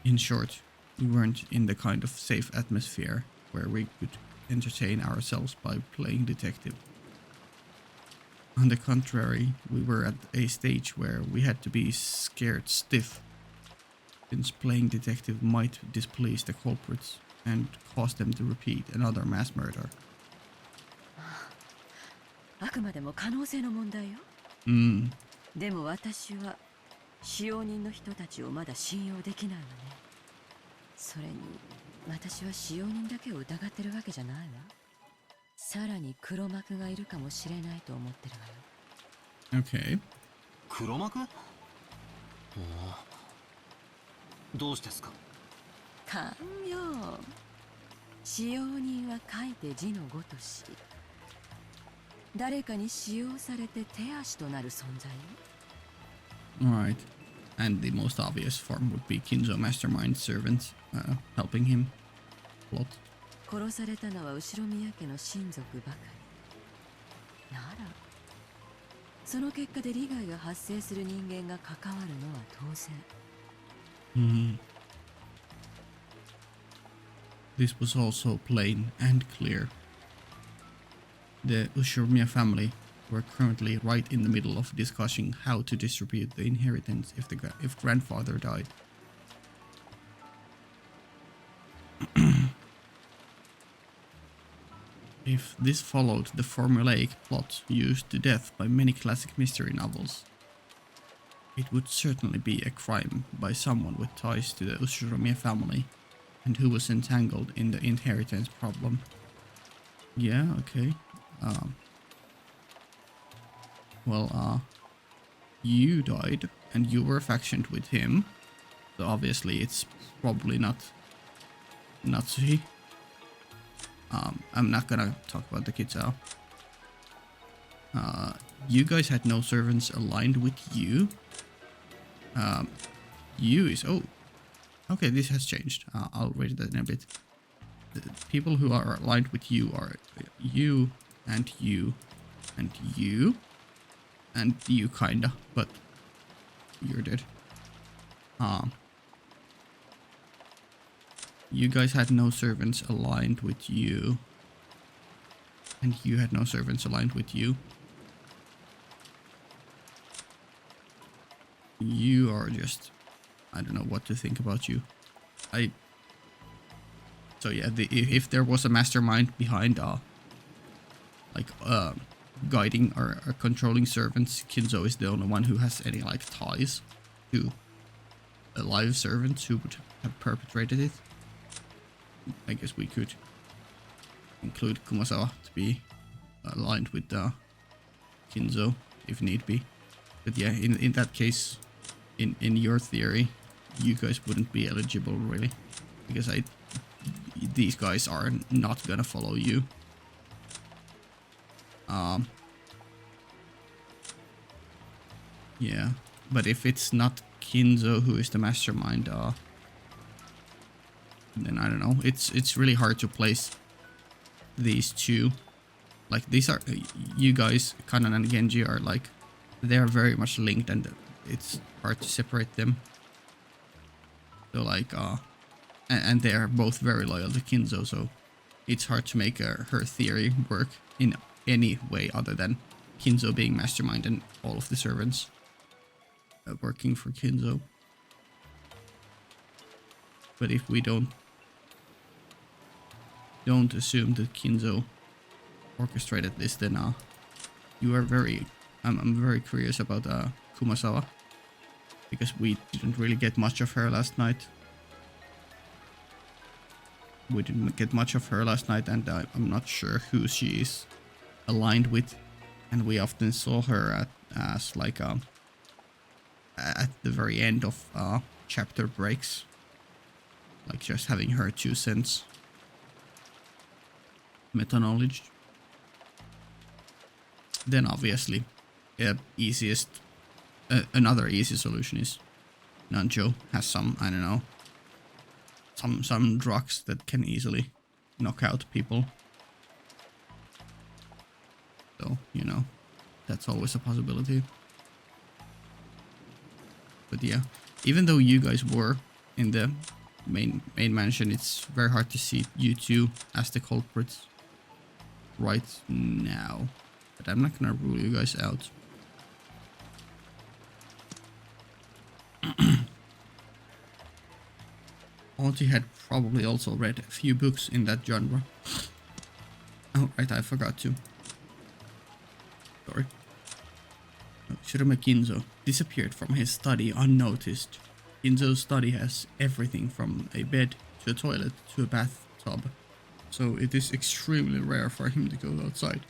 Speaker 1: In short, we weren't in the kind of safe atmosphere where we could entertain ourselves by playing detective. On the contrary, we were at a stage where we had to be scared stiff, since playing detective might displease the culprits and cause them to repeat another mass murder.
Speaker 11: あくまでも可能性の問題よ。でも私は使用人の人たちをまだ信用できないわね。それに私は使用人だけを疑ってるわけじゃないわ。さらに黒幕がいるかもしれないと思ってるわよ。
Speaker 1: Okay.
Speaker 6: 黒幕？どうしてですか？
Speaker 11: 勘よ。使用人は書いて字のごとし、誰かに使用されて手足となる存在よ。
Speaker 1: Alright. And the most obvious form would be Kinzo Mastermind's servants helping him plot.
Speaker 11: 殺されたのは後宮家の親族ばかり。なら、その結果で利害が発生する人間が関わるのは当然。
Speaker 1: This was also plain and clear. The Ushurmiya family were currently right in the middle of discussing how to distribute the inheritance if grandfather died. If this followed the formulaic plot used to death by many classic mystery novels, it would certainly be a crime by someone with ties to the Ushuramiya family and who was entangled in the inheritance problem. Yeah, okay. You died and you were factioned with him, so obviously it's probably not Natsuhi. I'm not gonna talk about the kids now. You guys had no servants aligned with you. You is... Oh. Okay, this has changed. I'll read that in a bit. The people who are aligned with you are you, and you, and you, and you kinda, but you're dead. You guys had no servants aligned with you. And you had no servants aligned with you. You are just... I don't know what to think about you. So yeah, if there was a mastermind behind guiding or controlling servants, Kinzo is the only one who has any like ties to alive servants who would have perpetrated it. I guess we could include Kumasawa to be aligned with Kinzo if need be. But yeah, in that case, in your theory, you guys wouldn't be eligible really, because these guys are not gonna follow you. Yeah, but if it's not Kinzo who is the mastermind, then I don't know. It's really hard to place these two. Like these are you guys, Kanan and Genji are like they are very much linked, and it's hard to separate them. So like and they are both very loyal to Kinzo, so it's hard to make her theory work in any way other than Kinzo being mastermind and all of the servants working for Kinzo. But if we don't assume that Kinzo orchestrated this, then you are very... I'm very curious about Kumasawa, because we didn't really get much of her last night. And I'm not sure who she is aligned with, and we often saw her as like at the very end of chapter breaks, like just having her 2 cents meta knowledge. Then obviously another easy solution is Nanjo has some, I don't know, some drugs that can easily knock out people. So, you know, that's always a possibility. But yeah, even though you guys were in the main mansion, it's very hard to see you two as the culprits right now. But I'm not gonna rule you guys out. Auntie had probably also read a few books in that genre. Oh, right, I forgot to. Sorry. Shirome Kinzo disappeared from his study unnoticed. Kinzo's study has everything from a bed to a toilet to a bathtub, so it is extremely rare for him to go outside.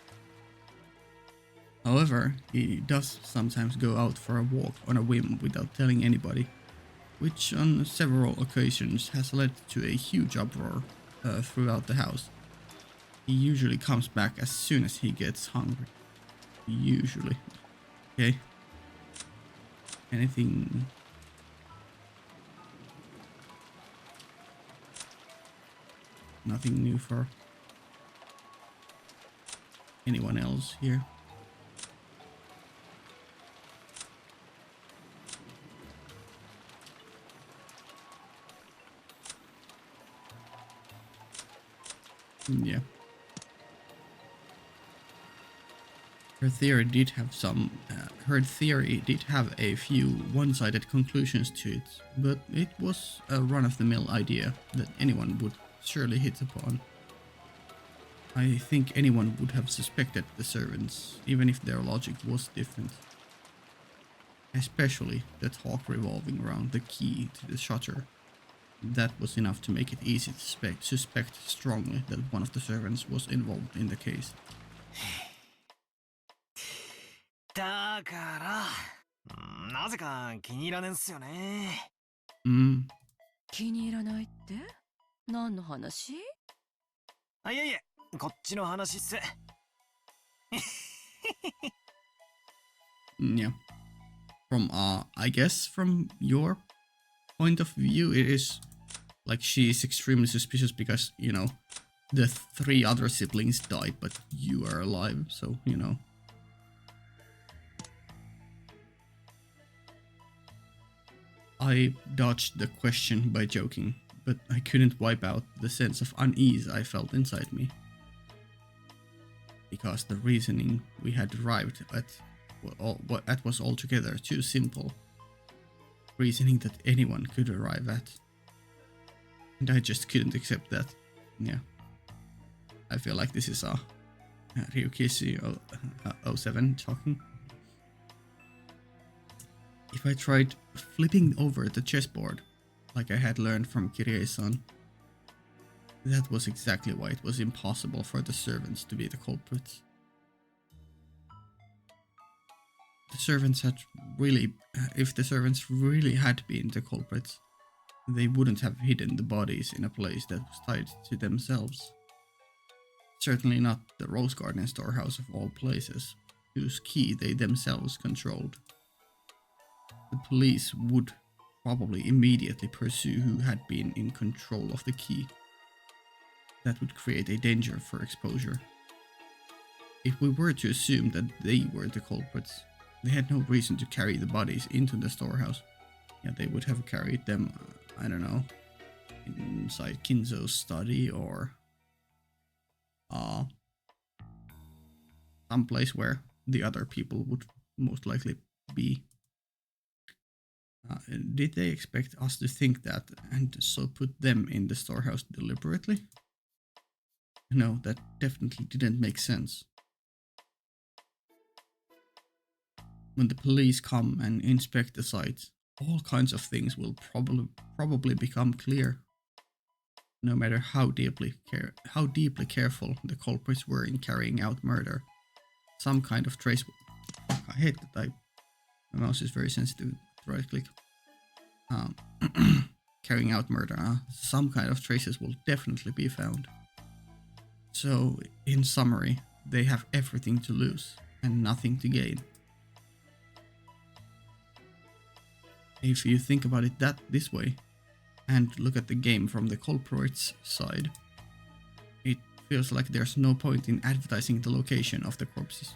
Speaker 1: However, he does sometimes go out for a walk on a whim without telling anybody, which on several occasions has led to a huge uproar throughout the house. He usually comes back as soon as he gets hungry. Usually. Okay. Anything? Nothing new for anyone else here. Yeah. Her theory did have a few one-sided conclusions to it, but it was a run-of-the-mill idea that anyone would surely hit upon. I think anyone would have suspected the servants, even if their logic was different. Especially the talk revolving around the key to the shutter. That was enough to make it easy to suspect strongly that one of the servants was involved in the case.
Speaker 6: だからなぜか気に入らねえんすよね。
Speaker 11: 気に入らないって何の話？
Speaker 6: あ、いやいや、こっちの話っす。
Speaker 1: Yeah. From I guess from your point of view, it is like she is extremely suspicious because, you know, the 3 other siblings died, but you are alive, so, you know. I dodged the question by joking, but I couldn't wipe out the sense of unease I felt inside me. Because the reasoning we had arrived at was altogether too simple. Reasoning that anyone could arrive at. And I just couldn't accept that. Yeah. I feel like this is Ryukishi 07 talking. If I tried flipping over the chessboard, like I had learned from Kirie-san, that was exactly why it was impossible for the servants to be the culprits. If the servants really had been the culprits, they wouldn't have hidden the bodies in a place that was tied to themselves. Certainly not the Rose Garden storehouse of all places, whose key they themselves controlled. The police would probably immediately pursue who had been in control of the key. That would create a danger for exposure. If we were to assume that they were the culprits, they had no reason to carry the bodies into the storehouse. Yeah, they would have carried them, I don't know, inside Kinzo's study or someplace where the other people would most likely be. Did they expect us to think that and so put them in the storehouse deliberately? No, that definitely didn't make sense. When the police come and inspect the site, all kinds of things will probably become clear. No matter how deeply careful the culprits were in carrying out murder, some kind of trace. I hate that my mouse is very sensitive to right click. Carrying out murder, some kind of traces will definitely be found. So, in summary, they have everything to lose and nothing to gain. if you think about it this way, and look at the game from the culprit's side, it feels like there's no point in advertising the location of the corpses.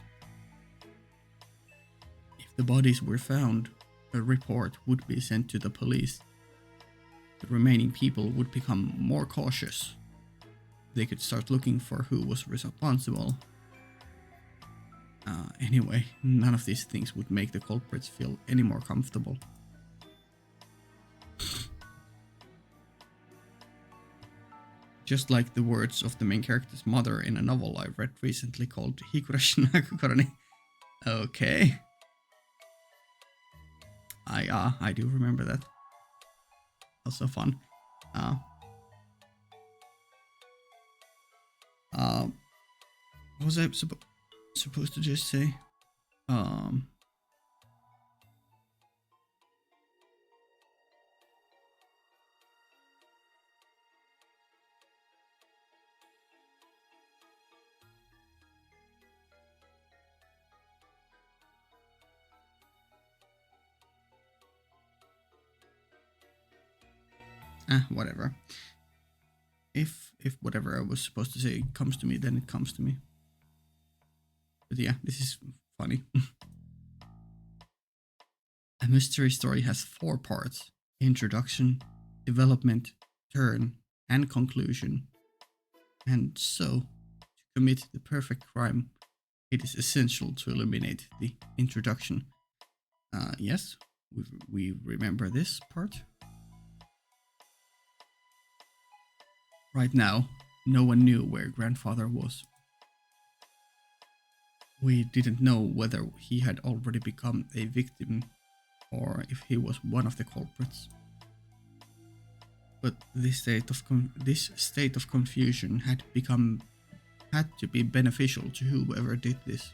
Speaker 1: If the bodies were found, a report would be sent to the police. The remaining people would become more cautious. They could start looking for who was responsible. Anyway, none of these things would make the culprits feel any more comfortable. Just like the words of the main character's mother in a novel I read recently called Hikurashi Naku Koro. Okay. I do remember that. Also fun. What was I supposed to just say? Whatever. If whatever I was supposed to say comes to me, then it comes to me. But yeah, this is funny. A mystery story has 4 parts: introduction, development, turn, and conclusion. And so, to commit the perfect crime, it is essential to eliminate the introduction. Yes, we remember this part. Right now, no one knew where grandfather was. We didn't know whether he had already become a victim or if he was one of the culprits. But this state of confusion had to be beneficial to whoever did this.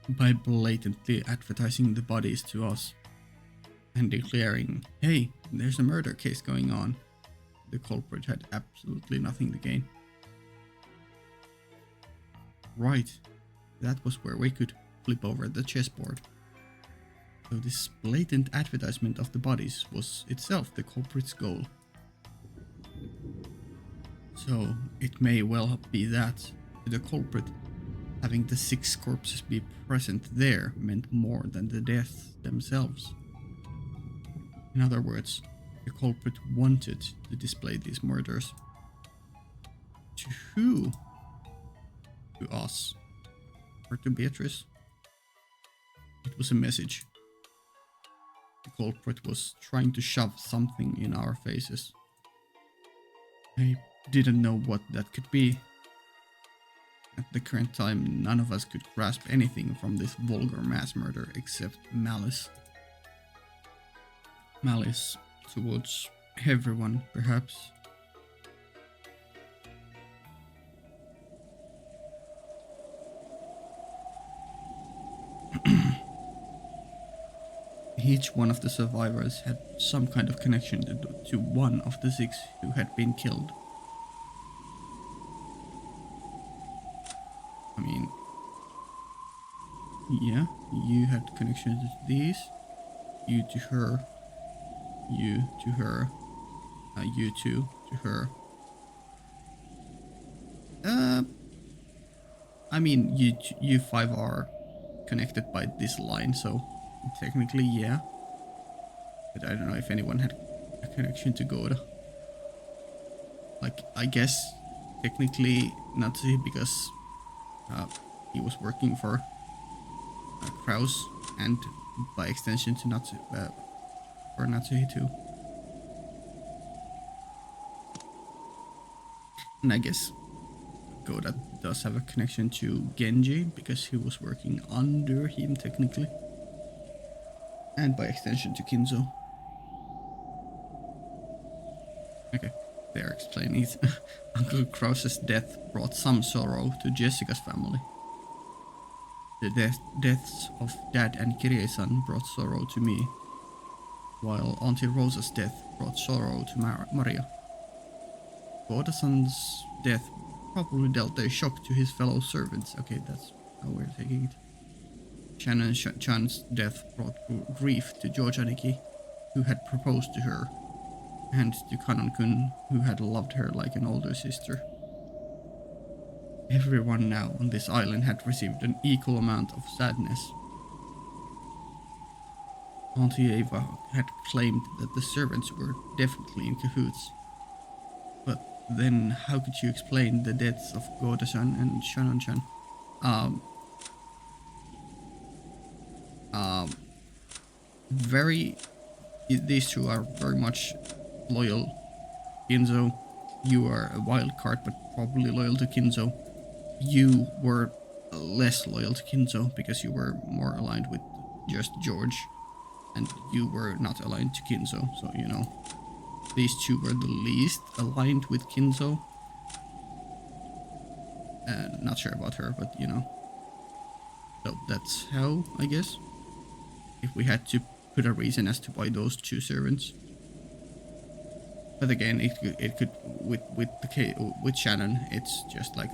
Speaker 1: By blatantly advertising the bodies to us and declaring, hey, there's a murder case going on, the culprit had absolutely nothing to gain. Right, that was where we could flip over the chessboard. So this blatant advertisement of the bodies was itself the culprit's goal. So it may well be that to the culprit, having the 6 corpses be present there meant more than the deaths themselves. In other words, the culprit wanted to display these murders. To who? To us? Or to Beatrice? It was a message. The culprit was trying to shove something in our faces. I didn't know what that could be. At the current time, none of us could grasp anything from this vulgar mass murder except malice. Malice towards everyone, perhaps. Each one of the survivors had some kind of connection to one of the 6 who had been killed. I mean, yeah, you had connections to these, you to her, you to her, you two to her. I mean, you 5 are connected by this line, so technically, yeah. But I don't know if anyone had a connection to Goda. Like, I guess technically Natsuhi, because he was working for Kraus, and by extension to for Natsuhi too. And I guess Goda does have a connection to Genji, because he was working under him technically. And by extension to Kinzo. Okay, they're explaining it. Uncle Kraus's death brought some sorrow to Jessica's family. The deaths of Dad and Kirie-san brought sorrow to me, while Auntie Rosa's death brought sorrow to Maria. Goda-san's death probably dealt a shock to his fellow servants. Okay, that's how we're taking it. Chan's death brought grief to George Aniki, who had proposed to her, and to Kanon-kun, who had loved her like an older sister. Everyone now on this island had received an equal amount of sadness. Auntie Ava had claimed that the servants were definitely in cahoots. But then how could you explain the deaths of Goda-chan and Shannon-chan? These two are very much loyal. Kinzo, you are a wild card, but probably loyal to Kinzo. You were less loyal to Kinzo because you were more aligned with just George, and you were not aligned to Kinzo, so you know. These two were the least aligned with Kinzo. Not sure about her, but you know. So that's how, I guess. If we had to put a reason as to why those two servants. But again, it could with Shannon, it's just like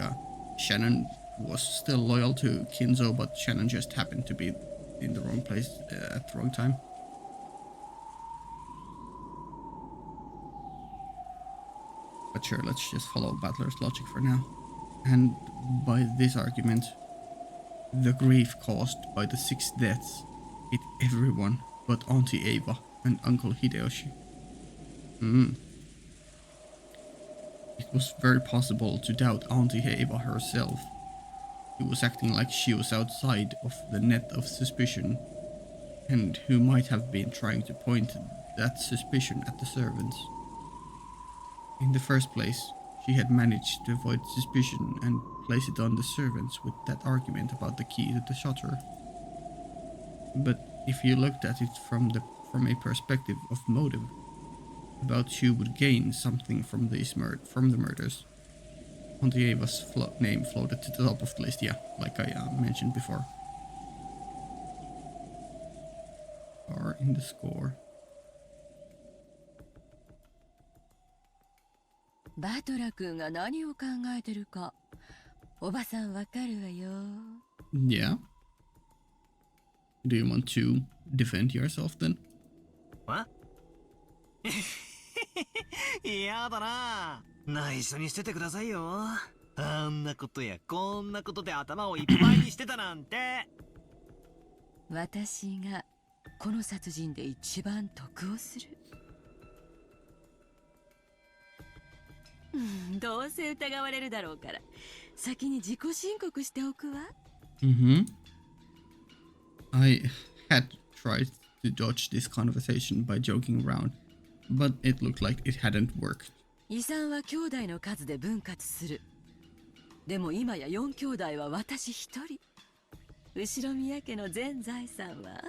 Speaker 1: Shannon was still loyal to Kinzo, but Shannon just happened to be in the wrong place at the wrong time. But sure, let's just follow Battler's logic for now. And by this argument, the grief caused by the 6 deaths hit everyone but Auntie Ava and Uncle Hideyoshi. It was very possible to doubt Auntie Ava herself, who was acting like she was outside of the net of suspicion, and who might have been trying to point that suspicion at the servants. In the first place, she had managed to avoid suspicion and place it on the servants with that argument about the key to the shutter. But if you looked at it from a perspective of motive, about who would gain something from these the murders, Auntie Ava's name floated to the top of the list, yeah, like I mentioned before. Are in the score.
Speaker 11: バトラ君が何を考えてるか、おばさんわかるわよ。
Speaker 1: Yeah. Do you want to defend yourself then?
Speaker 6: What? 嫌だな。内緒にしててくださいよ。あんなことやこんなことで頭をいっぱいにしてたなんて。
Speaker 11: 私がこの殺人で一番得をする。どうせ疑われるだろうから先に自己申告しておくわ。
Speaker 1: I had tried to dodge this conversation by joking around, but it looked like it hadn't worked.
Speaker 11: 遺産は兄弟の数で分割する。でも今や4兄弟は私一人。後ろ宮家の全財産は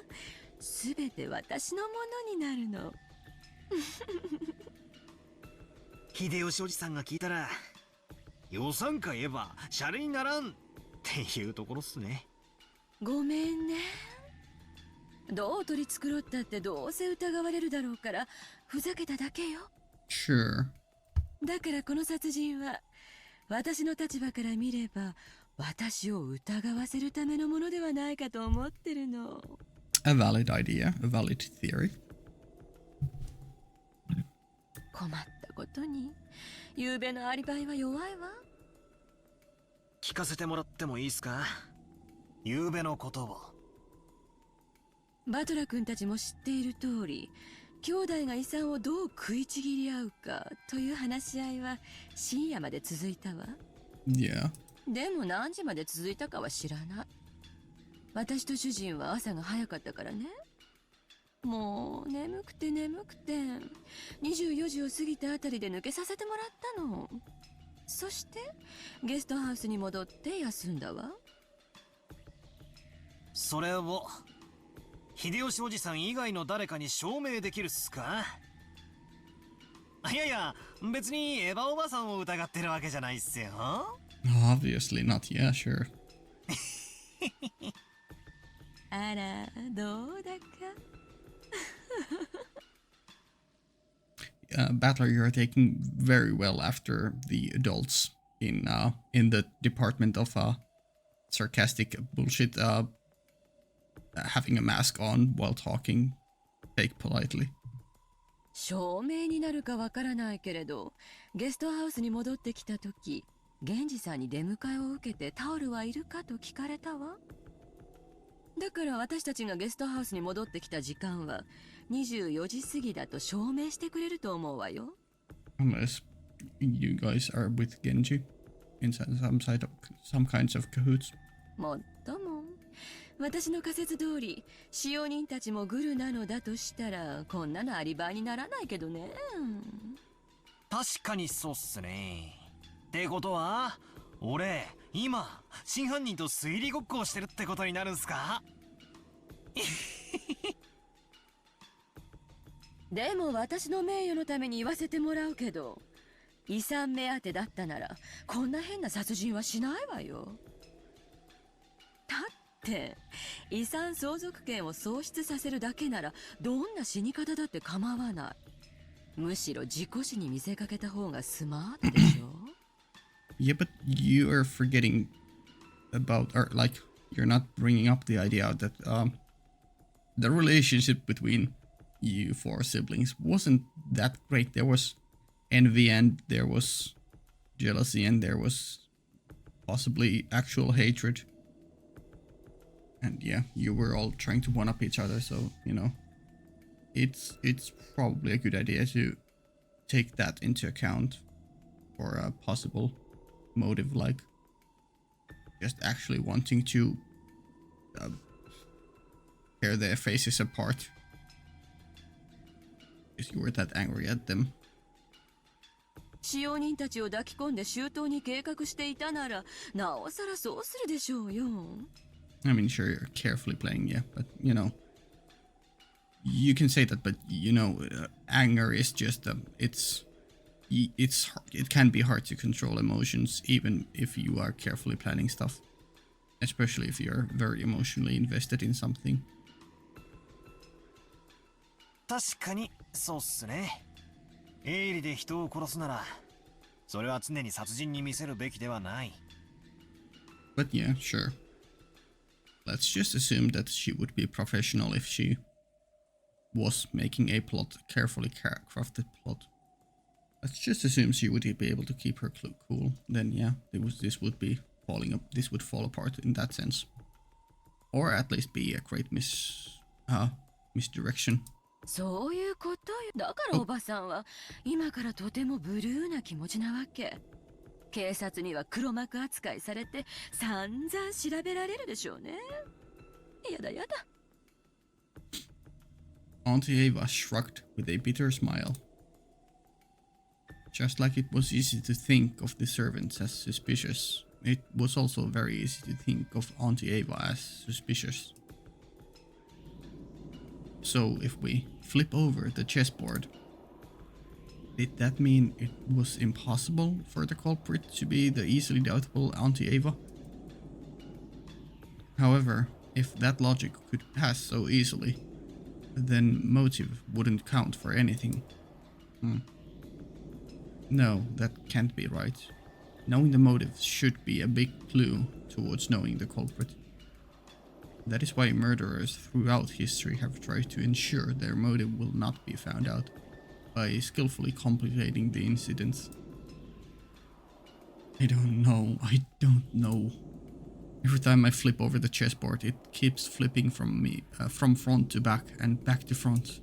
Speaker 11: 全て私のものになるの。
Speaker 6: 秀吉おじさんが聞いたら予算か言えばシャレにならんっていうところっすね。
Speaker 11: ごめんね。どう取り繕ったってどうせ疑われるだろうからふざけただけよ。
Speaker 1: Sure.
Speaker 11: だからこの殺人は私の立場から見れば私を疑わせるためのものではないかと思ってるの。
Speaker 1: A valid idea, a valid theory.
Speaker 11: 困ったことに昨べのアリバイは弱いわ。
Speaker 6: 聞かせてもらってもいいっすか。昨べのことを。
Speaker 11: バトラ君たちも知っている通り、兄弟が遺産をどう食いちぎり合うかという話し合いは深夜まで続いたわ。
Speaker 1: Yeah.
Speaker 11: でも何時まで続いたかは知らない。私と主人は朝が早かったからね。もう眠くて24時を過ぎたあたりで抜けさせてもらったの。そしてゲストハウスに戻って休んだわ。
Speaker 6: それを秀吉おじさん以外の誰かに証明できるっすか。いやいや、別にエヴァおばさんを疑ってるわけじゃないっすよ。
Speaker 1: Obviously not, yeah, sure.
Speaker 11: あら、どうだか。
Speaker 1: Battler, you're taking very well after the adults in the department of sarcastic bullshit, having a mask on while talking, fake politely.
Speaker 11: 証明になるかわからないけれど、ゲストハウスに戻ってきた時、源氏さんに出迎えを受けてタオルはいるかと聞かれたわ。だから私たちがゲストハウスに戻ってきた時間は24時過ぎだと証明してくれると思うわよ。
Speaker 1: Unless you guys are with Genji in some kinds of cahoots.
Speaker 11: もっとも、私の仮説通り、使用人たちもグルなのだとしたら、こんなのアリバイにならないけどね。
Speaker 6: 確かにそうっすね。ってことは、俺、今、真犯人と推理ごっこをしてるってことになるんすか？
Speaker 11: でも私の名誉のために言わせてもらうけど、遺産目当てだったなら、こんな変な殺人はしないわよ。だって遺産相続権を喪失させるだけならどんな死に方だって構わない。むしろ事故死に見せかけた方がスマートでしょ。
Speaker 1: Yeah, but you are forgetting about, or like, you're not bringing up the idea that the relationship between you four siblings wasn't that great. There was envy and there was jealousy and there was possibly actual hatred. And yeah, you were all trying to one-up each other, so, you know, it's probably a good idea to take that into account for a possible motive, like just actually wanting to tear their faces apart because you were that angry at them.
Speaker 11: 使用人たちを抱き込んで周到に計画していたなら、なおさらそうするでしょうよ。
Speaker 1: I mean, sure, you're carefully playing, yeah, but, you know, you can say that, but, you know, anger is just, it can be hard to control emotions, even if you are carefully planning stuff, especially if you're very emotionally invested in something.
Speaker 6: 確かに、そうっすね。営利で人を殺すなら、それは常に殺人に見せるべきではない。
Speaker 1: But yeah, sure. Let's just assume that she would be professional if she was making a plot, carefully crafted plot. Let's just assume she would be able to keep her cool. Then yeah, this would be falling up. This would fall apart in that sense, or at least be a great misdirection.
Speaker 11: そういうことよ。だからおばさんは今からとてもブルーな気持ちなわけ。警察には黒幕扱いされて散々調べられるでしょうね。やだやだ。
Speaker 1: Auntie Ava shrugged with a bitter smile. Just like it was easy to think of the servants as suspicious, it was also very easy to think of Auntie Ava as suspicious. So if we flip over the chessboard, did that mean it was impossible for the culprit to be the easily doubtable Auntie Ava? However, if that logic could pass so easily, then motive wouldn't count for anything. No, that can't be right. Knowing the motive should be a big clue towards knowing the culprit. That is why murderers throughout history have tried to ensure their motive will not be found out, by skillfully complicating the incidents. I don't know. Every time I flip over the chessboard, it keeps flipping from me, from front to back and back to front.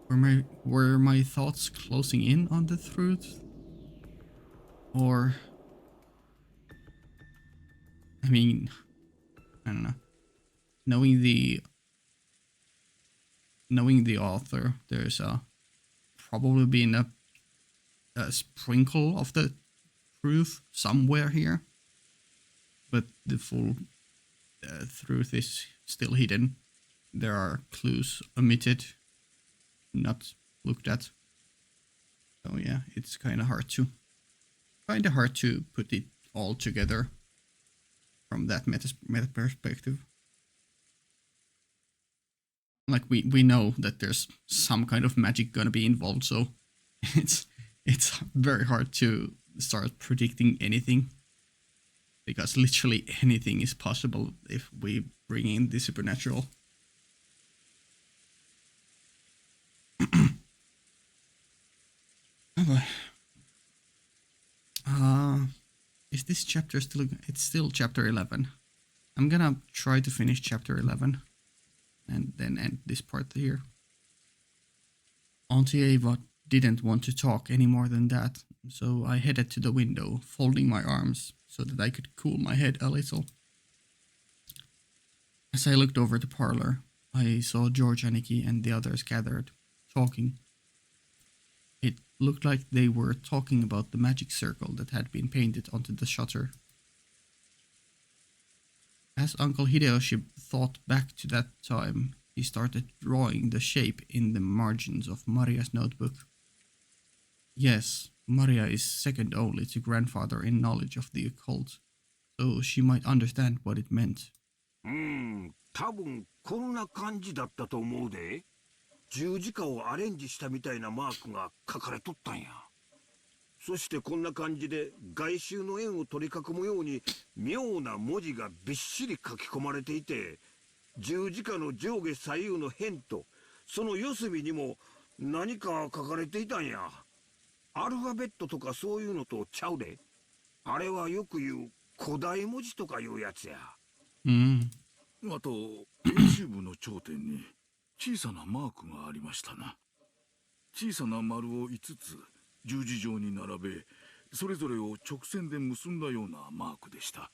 Speaker 1: Were my thoughts closing in on the truth? Or... I mean, I don't know. Knowing the author, there's probably been a sprinkle of the truth somewhere here, but the full truth is still hidden. There are clues omitted, not looked at. So yeah, it's kind of hard to put it all together from that meta perspective. Like we know that there's some kind of magic gonna be involved, so it's very hard to start predicting anything. Because literally anything is possible if we bring in the supernatural. Oh boy. Is this chapter still... It's still chapter 11. I'm gonna try to finish chapter 11. And then end this part here. Auntie Ava didn't want to talk any more than that, so I headed to the window, folding my arms so that I could cool my head a little. As I looked over the parlor, I saw George, Aniki, and the others gathered, talking. It looked like they were talking about the magic circle that had been painted onto the shutter. As Uncle Hideyoshi thought back to that time, he started drawing the shape in the margins of Maria's notebook. Yes, Maria is second only to grandfather in knowledge of the occult, so she might understand what it meant.
Speaker 3: 多分こんな感じだったと思うで。十字架をアレンジしたみたいなマークが書かれとったんや。そしてこんな感じで外周の円を取り囲むように妙な文字がびっしり書き込まれていて、十字架の上下左右の辺とその四隅にも何か書かれていたんや。アルファベットとかそういうのとちゃうで。あれはよく言う古代文字とかいうやつや。
Speaker 7: あと YouTube の頂点に小さなマークがありましたな。小さな丸を5つ十字状に並べ、それぞれを直線で結んだようなマークでした。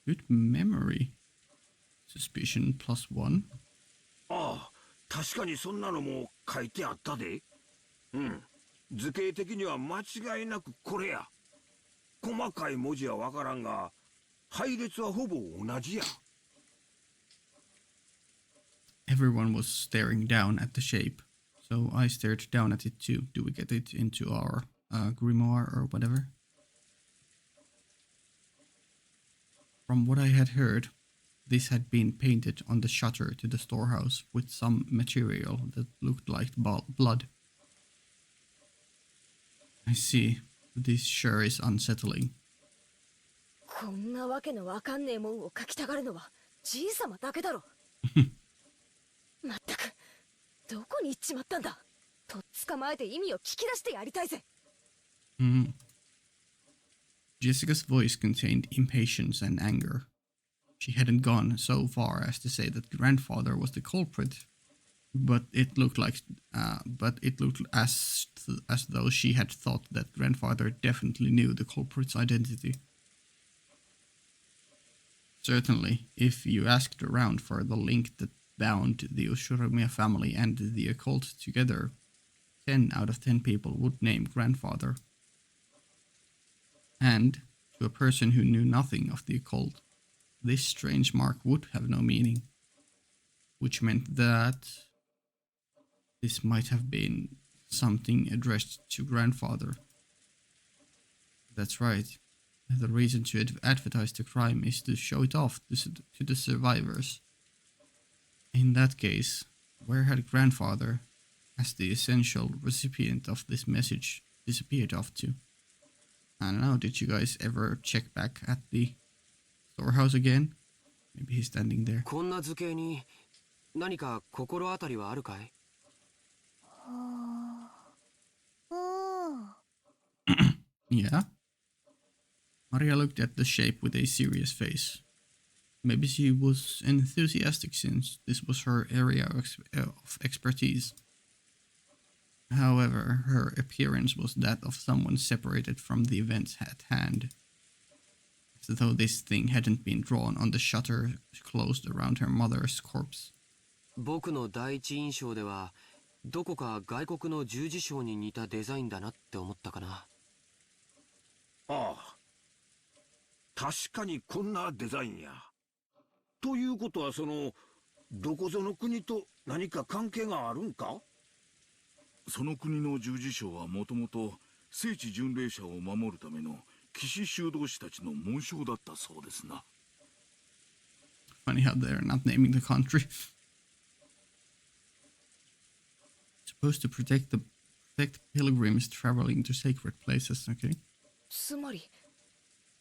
Speaker 1: Good memory. Suspicion +1.
Speaker 3: ああ、確かにそんなのも書いてあったで。図形的には間違いなくこれや。細かい文字はわからんが、配列はほぼ同じや。
Speaker 1: Everyone was staring down at the shape, so I stared down at it too. Do we get it into our grimoire or whatever? From what I had heard, this had been painted on the shutter to the storehouse with some material that looked like blood. I see. This sure is unsettling.
Speaker 2: こんなわけのわかんねえもんを書きたがるのはじいさまだけだろ。まったくどこに行っちまったんだ。とっ捕まえて意味を聞き出してやりたいぜ。
Speaker 1: Jessica's voice contained impatience and anger. She hadn't gone so far as to say that grandfather was the culprit, but it looked as though she had thought that grandfather definitely knew the culprit's identity. Certainly, if you asked around for the link that bound the Ushurumiya family and the occult together, 10 out of 10 people would name grandfather. And, to a person who knew nothing of the occult, this strange mark would have no meaning. Which meant that this might have been something addressed to grandfather. That's right. The reason to advertise the crime is to show it off to the survivors. In that case, where had grandfather, as the essential recipient of this message, disappeared off to? I don't know, did you guys ever check back at the storehouse again? Maybe he's standing there.
Speaker 8: こんな図形に何か心当たりはあるかい?
Speaker 1: Yeah? Maria looked at the shape with a serious face. Maybe she was enthusiastic since this was her area of expertise. However, her appearance was that of someone separated from the events at hand. As though this thing hadn't been drawn on the shutter closed around her mother's corpse.
Speaker 8: 僕の第一印象ではどこか外国の十字章に似たデザインだなって思ったかな。
Speaker 3: ああ、確かにこんなデザインや。ということはそのどこぞの国と何か関係があるんか？
Speaker 7: その国の十字章はもともと聖地巡礼者を守るための騎士修道士たちの紋章だったそうですな。
Speaker 1: Funny how they're not naming the country. Supposed to protect the protect pilgrims traveling to sacred places. Okay.
Speaker 2: つまり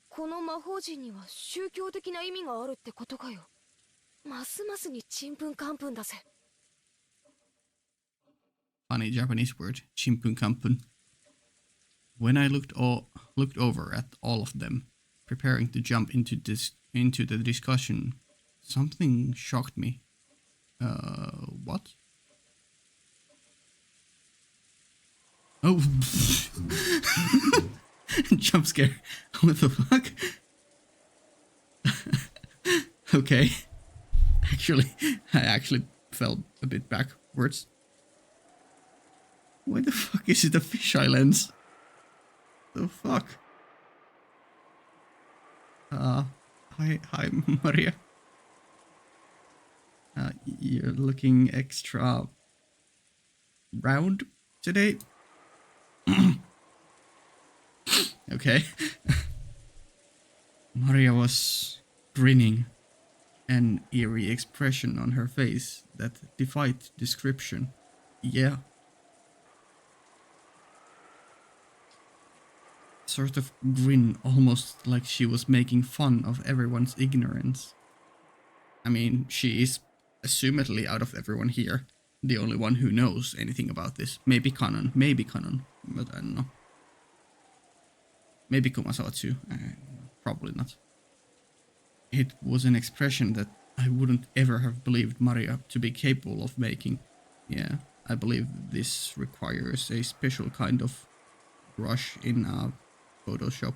Speaker 2: この魔法陣には宗教的な意味があるってことかよ。ますますにちんぷんかんぷんだぜ。
Speaker 1: Funny Japanese word, chimpunkampun. When I looked over at all of them, preparing to jump into the discussion, something shocked me. What? Oh, jump scare. What the fuck? Okay. I actually fell a bit backwards. Why the fuck is it a fisheye lens? The fuck? Hi, Maria. You're looking extra round today. Okay. Maria was grinning, an eerie expression on her face that defied description. Yeah. Sort of grin, almost like she was making fun of everyone's ignorance. I mean, she is assumedly, out of everyone here, the only one who knows anything about this. Maybe Kanon, but I don't know. Maybe Kumasawa too, probably not. It was an expression that I wouldn't ever have believed Maria to be capable of making. Yeah, I believe this requires a special kind of brush in Photoshop.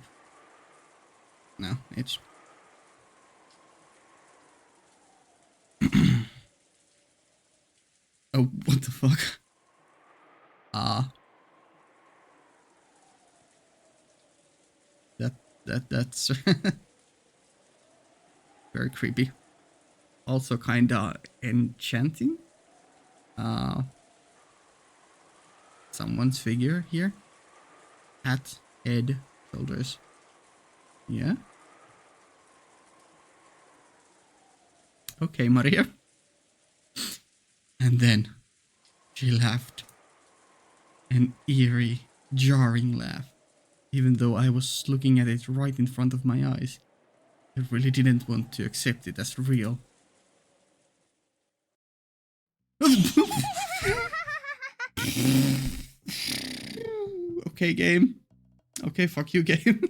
Speaker 1: No, it's... Oh, what the fuck? That's very creepy. Also kinda enchanting. Someone's figure here. Hat, head, shoulders. Yeah. Okay, Maria. And then she laughed. An eerie, jarring laugh. Even though I was looking at it right in front of my eyes, I really didn't want to accept it as real. Okay, game. Okay, fuck you, game.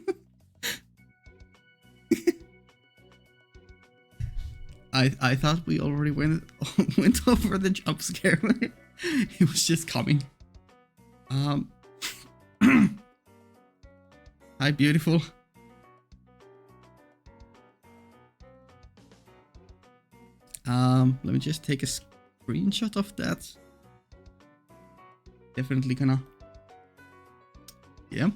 Speaker 1: I thought we already went over the jump scare. It was just coming. Hi, beautiful. Let me just take a screenshot of that. Definitely gonna. Yeah.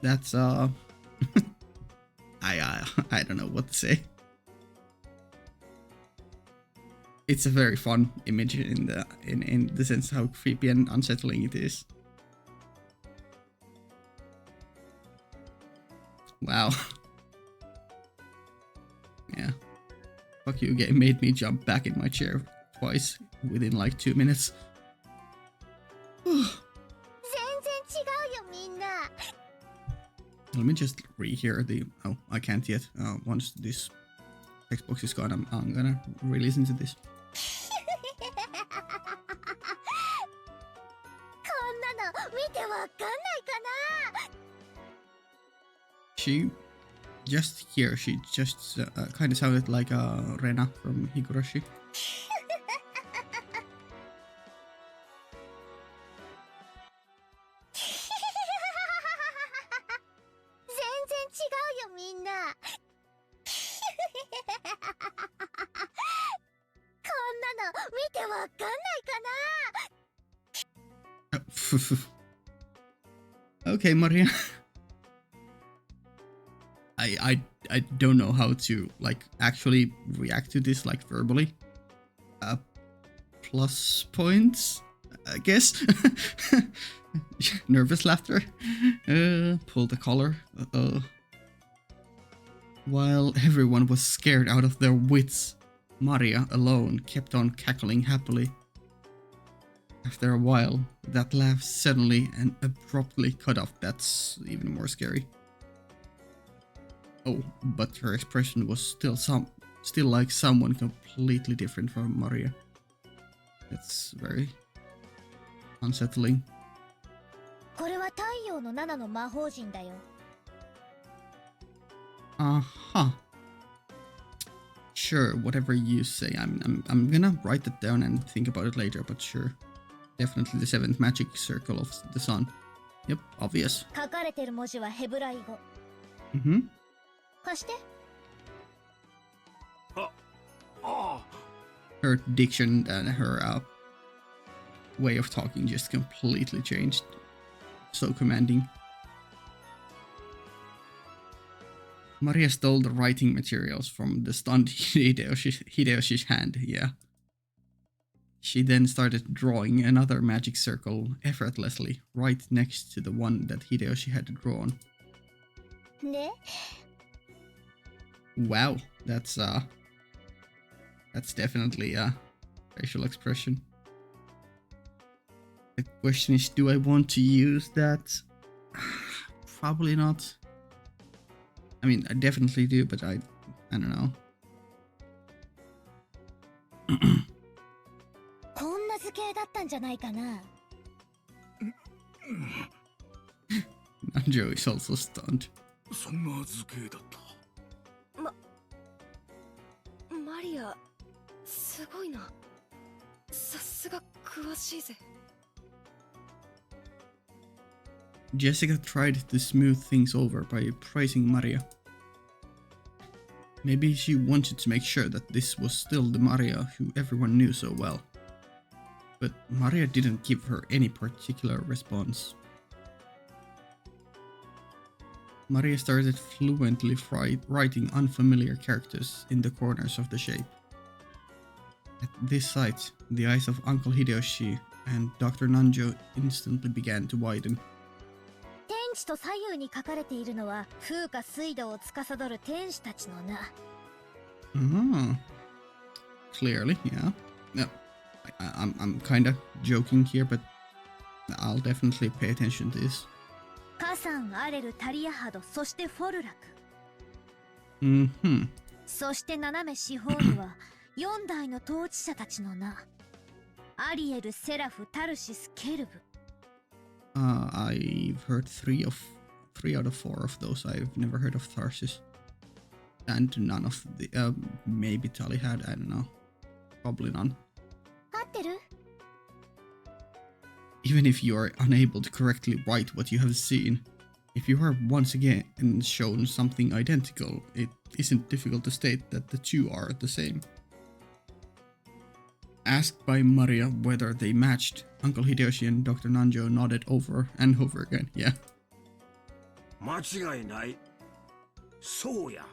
Speaker 1: That's I don't know what to say. It's a very fun image in the sense how creepy and unsettling it is. Wow. Yeah. Fuck you, game made me jump back in my chair twice within like 2 minutes. Let me just rehear the... Oh, I can't yet. Once this text box is gone, I'm gonna re-listen to this. She... Just here, she just kind of sounded like Rena from Higurashi. Okay, Maria. I don't know how to like actually react to this like verbally. Plus points, I guess. Nervous laughter. Pull the collar. While everyone was scared out of their wits, Maria alone kept on cackling happily. After a while, that laugh suddenly and abruptly cut off. That's even more scary. Oh, but her expression was still like someone completely different from Maria. That's very unsettling.
Speaker 9: これは太陽の7の魔法陣だよ。
Speaker 1: Uh-huh. Sure, whatever you say. I'm gonna write it down and think about it later, but sure. Definitely the seventh magic circle of the sun. Yep, obvious.
Speaker 9: 書かれてる文字はヘブライ語。
Speaker 1: Mm-hmm.
Speaker 9: 貸して。
Speaker 1: Her diction and her way of talking just completely changed. So commanding. Maria stole the writing materials from the stunned Hideyoshi's hand, yeah. She then started drawing another magic circle effortlessly, right next to the one that Hideyoshi had drawn.
Speaker 9: ね。
Speaker 1: Wow, that's definitely a facial expression. The question is, do I want to use that? Probably not. I mean, I definitely do, but I don't know.
Speaker 9: こんな図形だったんじゃないかな。
Speaker 1: Nanjo is also stunned.
Speaker 3: そんな図形だった。
Speaker 2: マリア、すごいな。さすが詳しいぜ。
Speaker 1: Jessica tried to smooth things over by praising Maria. Maybe she wanted to make sure that this was still the Maria who everyone knew so well. But Maria didn't give her any particular response. Maria started fluently writing unfamiliar characters in the corners of the shape. At this sight, the eyes of Uncle Hideyoshi and Dr. Nanjo instantly began to widen.
Speaker 9: 天地と左右に書かれているのは風化水道を司る天使たちの名。
Speaker 1: Clearly, yeah. No, I'm kind of joking here, but I'll definitely pay attention to this.
Speaker 9: カサン、アレル、タリアハド、そしてフォルラク。
Speaker 1: Mm-hmm.
Speaker 9: そして斜め四方には4代の統治者たちの名。アリエル、セラフ、タルシス、ケルブ。
Speaker 1: I've heard three out of four of those. I've never heard of Tharsis. And none of the, maybe Tali had, I don't know. Probably none.
Speaker 9: 合ってる？
Speaker 1: Even if you are unable to correctly write what you have seen, if you are once again shown something identical, it isn't difficult to state that the two are the same. Asked by Maria whether they matched, Uncle Hideyoshi and Dr. Nanjo nodded over and over again, yeah.
Speaker 3: 間違いない。そうや。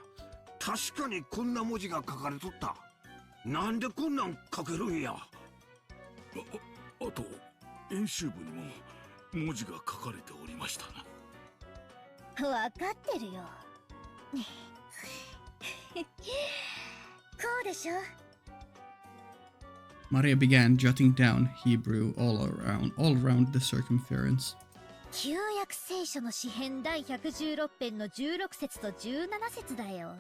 Speaker 3: 確かにこんな文字が書かれとった。なんでこんなん書けるんや。あと、演習部にも文字が書かれておりましたな。
Speaker 9: わかってるよ。こうでしょ。
Speaker 1: Maria began jotting down Hebrew all around the circumference.
Speaker 9: 旧約聖書の詩編第116編の16節と17節だよ。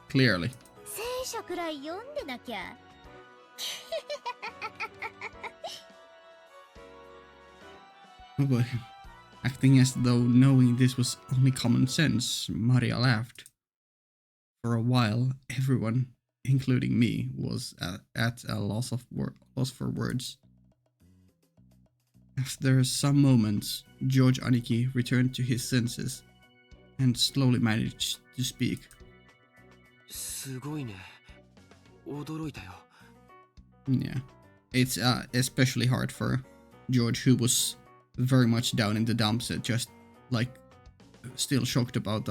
Speaker 1: Clearly.
Speaker 9: 聖書くらい読んでなきゃ。
Speaker 1: Oh boy. Acting as though knowing this was only common sense, Maria laughed. For a while, everyone, including me, was at a loss for words. After some moments, George Aniki returned to his senses and slowly managed to speak.
Speaker 8: すごいね。驚いたよ。
Speaker 1: Yeah. It's especially hard for George, who was very much down in the dumps, just like still shocked about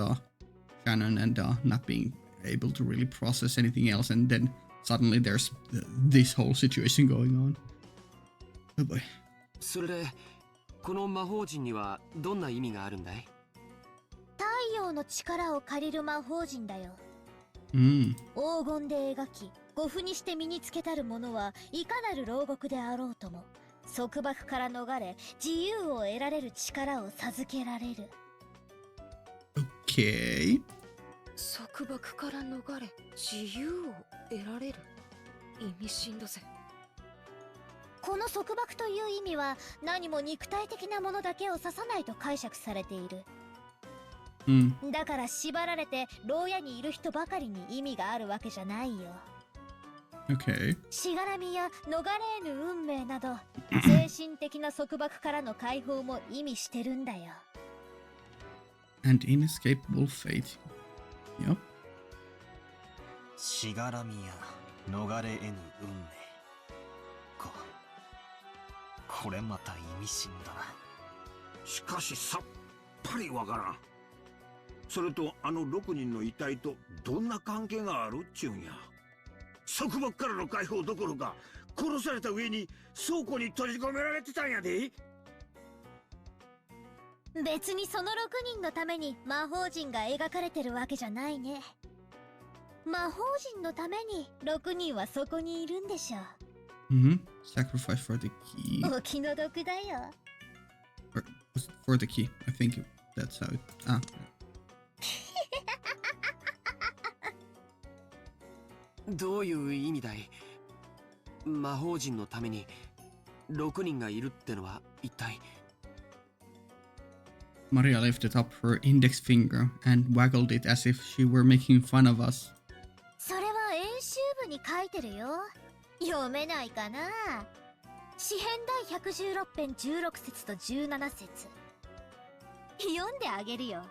Speaker 1: Shannon and not being able to really process anything else, and then suddenly there's this whole situation going on. Oh boy.
Speaker 8: それでこの魔法陣にはどんな意味があるんだい？
Speaker 9: 太陽の力を借りる魔法陣だよ。
Speaker 1: Mm.
Speaker 9: 黄金で描き、護符にして身につけたる者はいかなる牢獄であろうとも束縛から逃れ自由を得られる力を授けられる。
Speaker 1: Okay.
Speaker 2: 束縛から逃れ自由を得られる。意味深だぜ。
Speaker 9: この束縛という意味は何も肉体的なものだけを指さないと解釈されている。だから縛られて牢屋にいる人ばかりに意味があるわけじゃないよ。
Speaker 1: Okay.
Speaker 9: しがらみや逃れぬ運命など精神的な束縛からの解放も意味してるんだよ。
Speaker 1: And inescapable fate. Yep.
Speaker 6: しがらみや逃れ得ぬ運命か。これまた意味深だな。
Speaker 3: しかしさっぱりわからん。それとあの6人の遺体とどんな関係があるっちゅうんや。束縛からの解放どころか殺された上に倉庫に閉じ込められてたんやで。
Speaker 9: 別にその6人のために魔法陣が描かれてるわけじゃないね。魔法陣のために6人はそこにいるんでしょ。
Speaker 1: Sacrifice for the key.
Speaker 9: お気の毒だよ。
Speaker 1: Or was it for the key? I think that's how it. Ah.
Speaker 8: どういう意味だい？魔法陣のために6人がいるってのは一体。
Speaker 1: Maria lifted up her index finger and waggled it as if she were making fun of us.
Speaker 9: それは演習部に書いてるよ。読めないかな。詩編第116編16節と17節。読んであげるよ。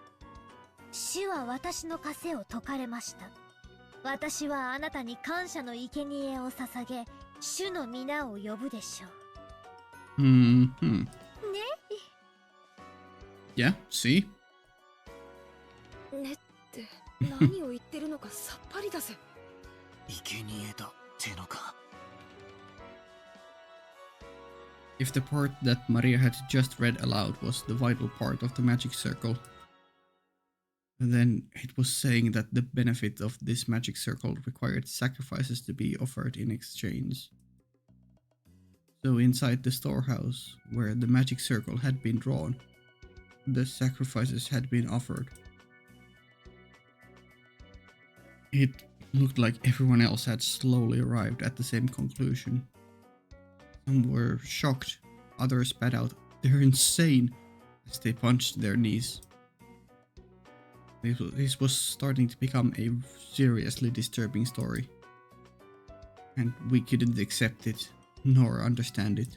Speaker 9: 主は私の枷を解かれました。私はあなたに感謝の生贄を捧げ、主の皆を呼ぶでしょう。ね。
Speaker 1: Yeah, see?
Speaker 2: ねって何を言ってるのかさっぱりだぜ。
Speaker 6: 生贄だってのか。
Speaker 1: If the part that Maria had just read aloud was the vital part of the magic circle, then it was saying that the benefit of this magic circle required sacrifices to be offered in exchange. So inside the storehouse, where the magic circle had been drawn, the sacrifices had been offered. It looked like everyone else had slowly arrived at the same conclusion. Some were shocked, others spat out, "They're insane," as they punched their knees. This was starting to become a seriously disturbing story, and we couldn't accept it, nor understand it.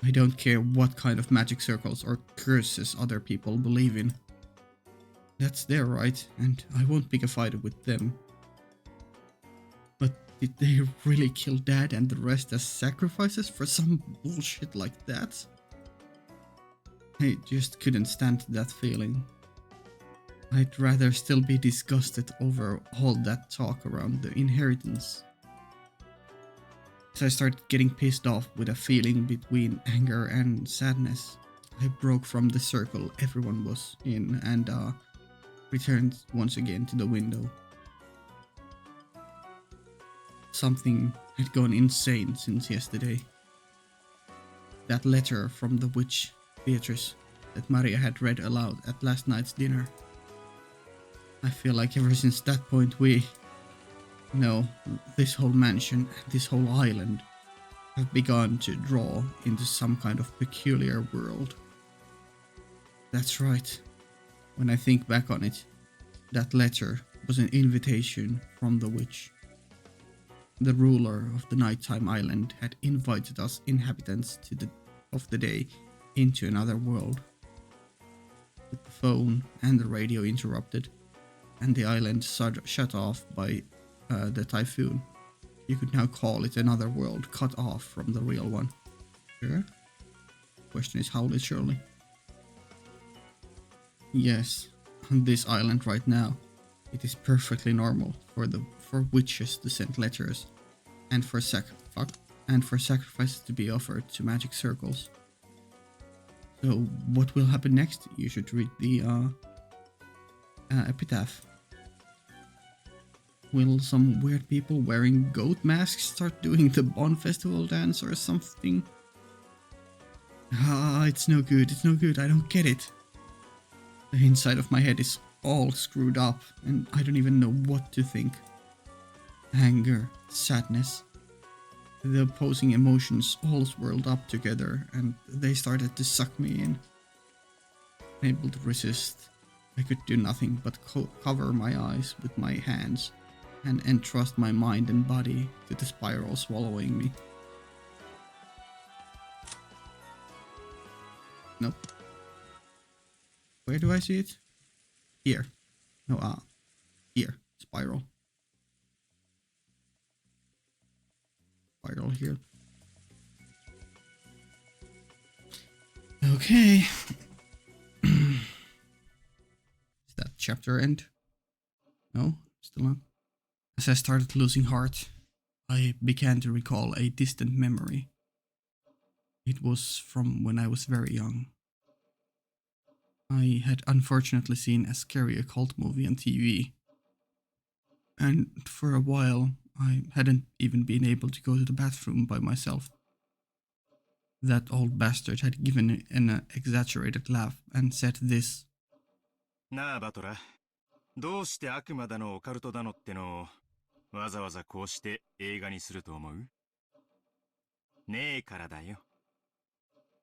Speaker 1: I don't care what kind of magic circles or curses other people believe in. That's their right, and I won't pick a fight with them. But did they really kill Dad and the rest as sacrifices for some bullshit like that? I just couldn't stand that feeling. I'd rather still be disgusted over all that talk around the inheritance. As I started getting pissed off with a feeling between anger and sadness, I broke from the circle everyone was in and returned once again to the window. Something had gone insane since yesterday. That letter from the witch, Beatrice, that Maria had read aloud at last night's dinner. I feel like ever since that point this whole mansion, this whole island, have begun to draw into some kind of peculiar world. That's right. When I think back on it, that letter was an invitation from the witch. The ruler of the nighttime island had invited us inhabitants of the day into another world. With the phone and the radio interrupted, and the island shut off by the typhoon, you could now call it another world cut off from the real one. Sure? Question is how literally. Yes, on this island right now, it is perfectly normal for witches to send letters, and for sacrifices to be offered to magic circles. So what will happen next? You should read the epitaph. Will some weird people wearing goat masks start doing the Bon Festival dance or something? Ah, it's no good, it's no good, I don't get it. The inside of my head is all screwed up, and I don't even know what to think. Anger, sadness, the opposing emotions all swirled up together, and they started to suck me in. Unable to resist, I could do nothing but cover my eyes with my hands and entrust my mind and body to the spiral swallowing me. Nope. Where do I see it? Here. No, here. Spiral. Spiral here. Okay. Is that chapter end? No, still not. As I started losing heart, I began to recall a distant memory. It was from when I was very young. I had unfortunately seen a scary occult movie on TV. And for a while, I hadn't even been able to go to the bathroom by myself. That old bastard had given an exaggerated laugh and said this.
Speaker 6: なあバトラ、どうして悪魔だのオカルトだのってのをわざわざこうして映画にすると思う？ねえからだよ。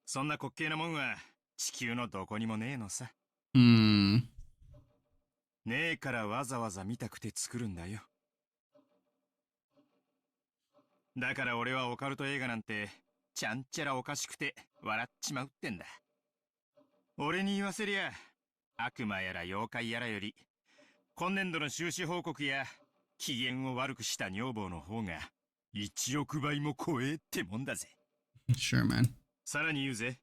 Speaker 6: そんな滑稽なもんは地球のどこにもねえのさ。ねえからわざわざ見たくて作るんだよ。だから俺はオカルト映画なんてちゃんちゃらおかしくて笑っちまうってんだ。俺に言わせりゃ悪魔やら妖怪やらより今年度の収支報告や機嫌を悪くした女房の方が1億倍も怖えってもんだぜ。
Speaker 1: Sure, man.
Speaker 6: さらに言うぜ。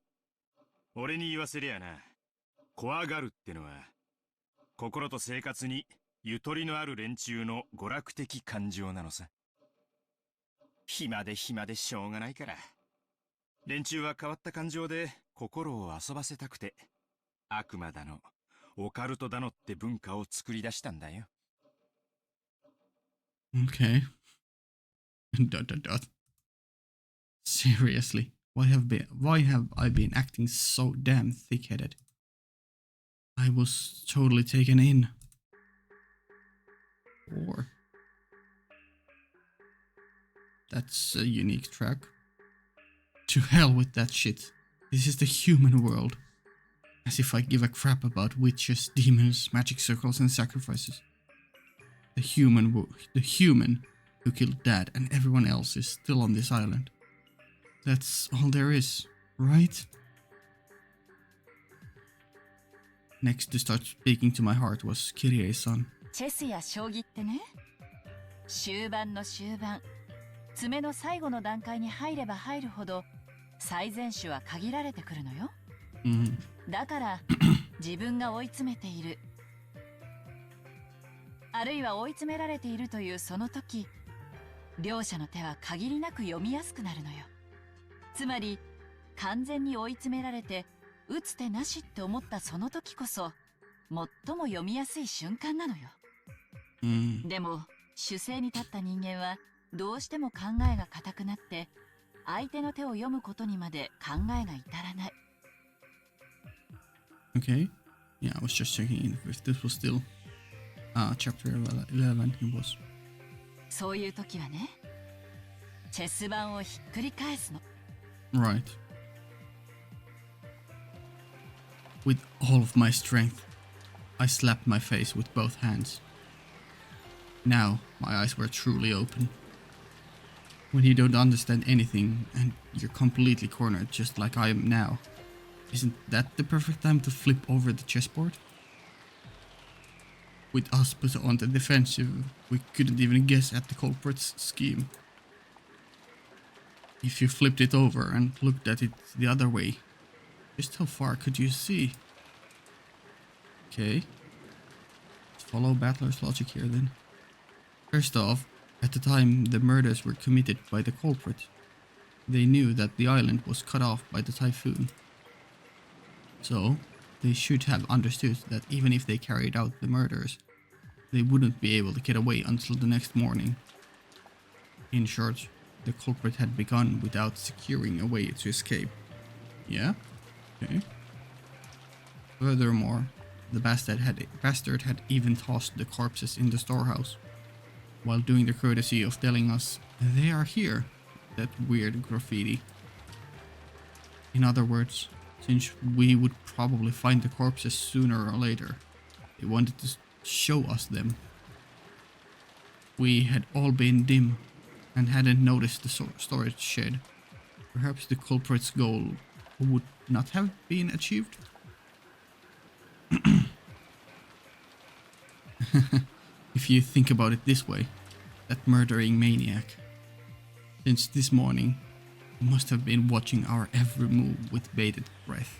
Speaker 6: 俺に言わせりゃな、怖がるってのは心と生活にゆとりのある連中の娯楽的感情なのさ。暇でしょうがないから。連中は変わった感情で心を遊ばせたくて、悪魔だの、オカルトだのって文化を作り出したんだよ。
Speaker 1: Okay. Seriously, why have I been acting so damn thick-headed? I was totally taken in. Or that's a unique track. To hell with that shit. This is the human world. As if I give a crap about witches, demons, magic circles, and sacrifices. The human who killed Dad and everyone else is still on this island. That's all there is, right? Next to start speaking to my heart was Kirie-san.
Speaker 10: チェスや将棋ってね、終盤の終盤、詰めの最後の段階に入れば入るほど最善手は限られてくるのよ。だから自分が追い詰めている、あるいは追い詰められているというその時、両者の手は限りなく読みやすくなるのよ。つまり完全に追い詰められて打つ手なしって思ったその時こそ最も読みやすい瞬間なのよ。でも守勢に立った人間はどうしても考えが固くなって相手の手を読むことにまで考えが至らない。
Speaker 1: Okay. Yeah, I was just checking if this was still chapter 11 it was.
Speaker 10: そういう時はね、チェス盤をひっくり返すの。
Speaker 1: Right. With all of my strength, I slapped my face with both hands. Now, my eyes were truly open. When you don't understand anything and you're completely cornered just like I am now, isn't that the perfect time to flip over the chessboard? With us put on the defensive, we couldn't even guess at the culprit's scheme. If you flipped it over and looked at it the other way, just how far could you see? Okay. Let's follow Battler's logic here then. First off, at the time the murders were committed by the culprit, they knew that the island was cut off by the typhoon. So, they should have understood that even if they carried out the murders, they wouldn't be able to get away until the next morning. In short, the culprit had begun without securing a way to escape. Yeah? Okay. Furthermore, the bastard had even tossed the corpses in the storehouse, while doing the courtesy of telling us, "They are here." That weird graffiti. In other words, since we would probably find the corpses sooner or later, they wanted to show us them. We had all been dim and hadn't noticed the storage shed. Perhaps the culprit's goal would not have been achieved? If you think about it this way, that murdering maniac, since this morning, must have been watching our every move with bated breath.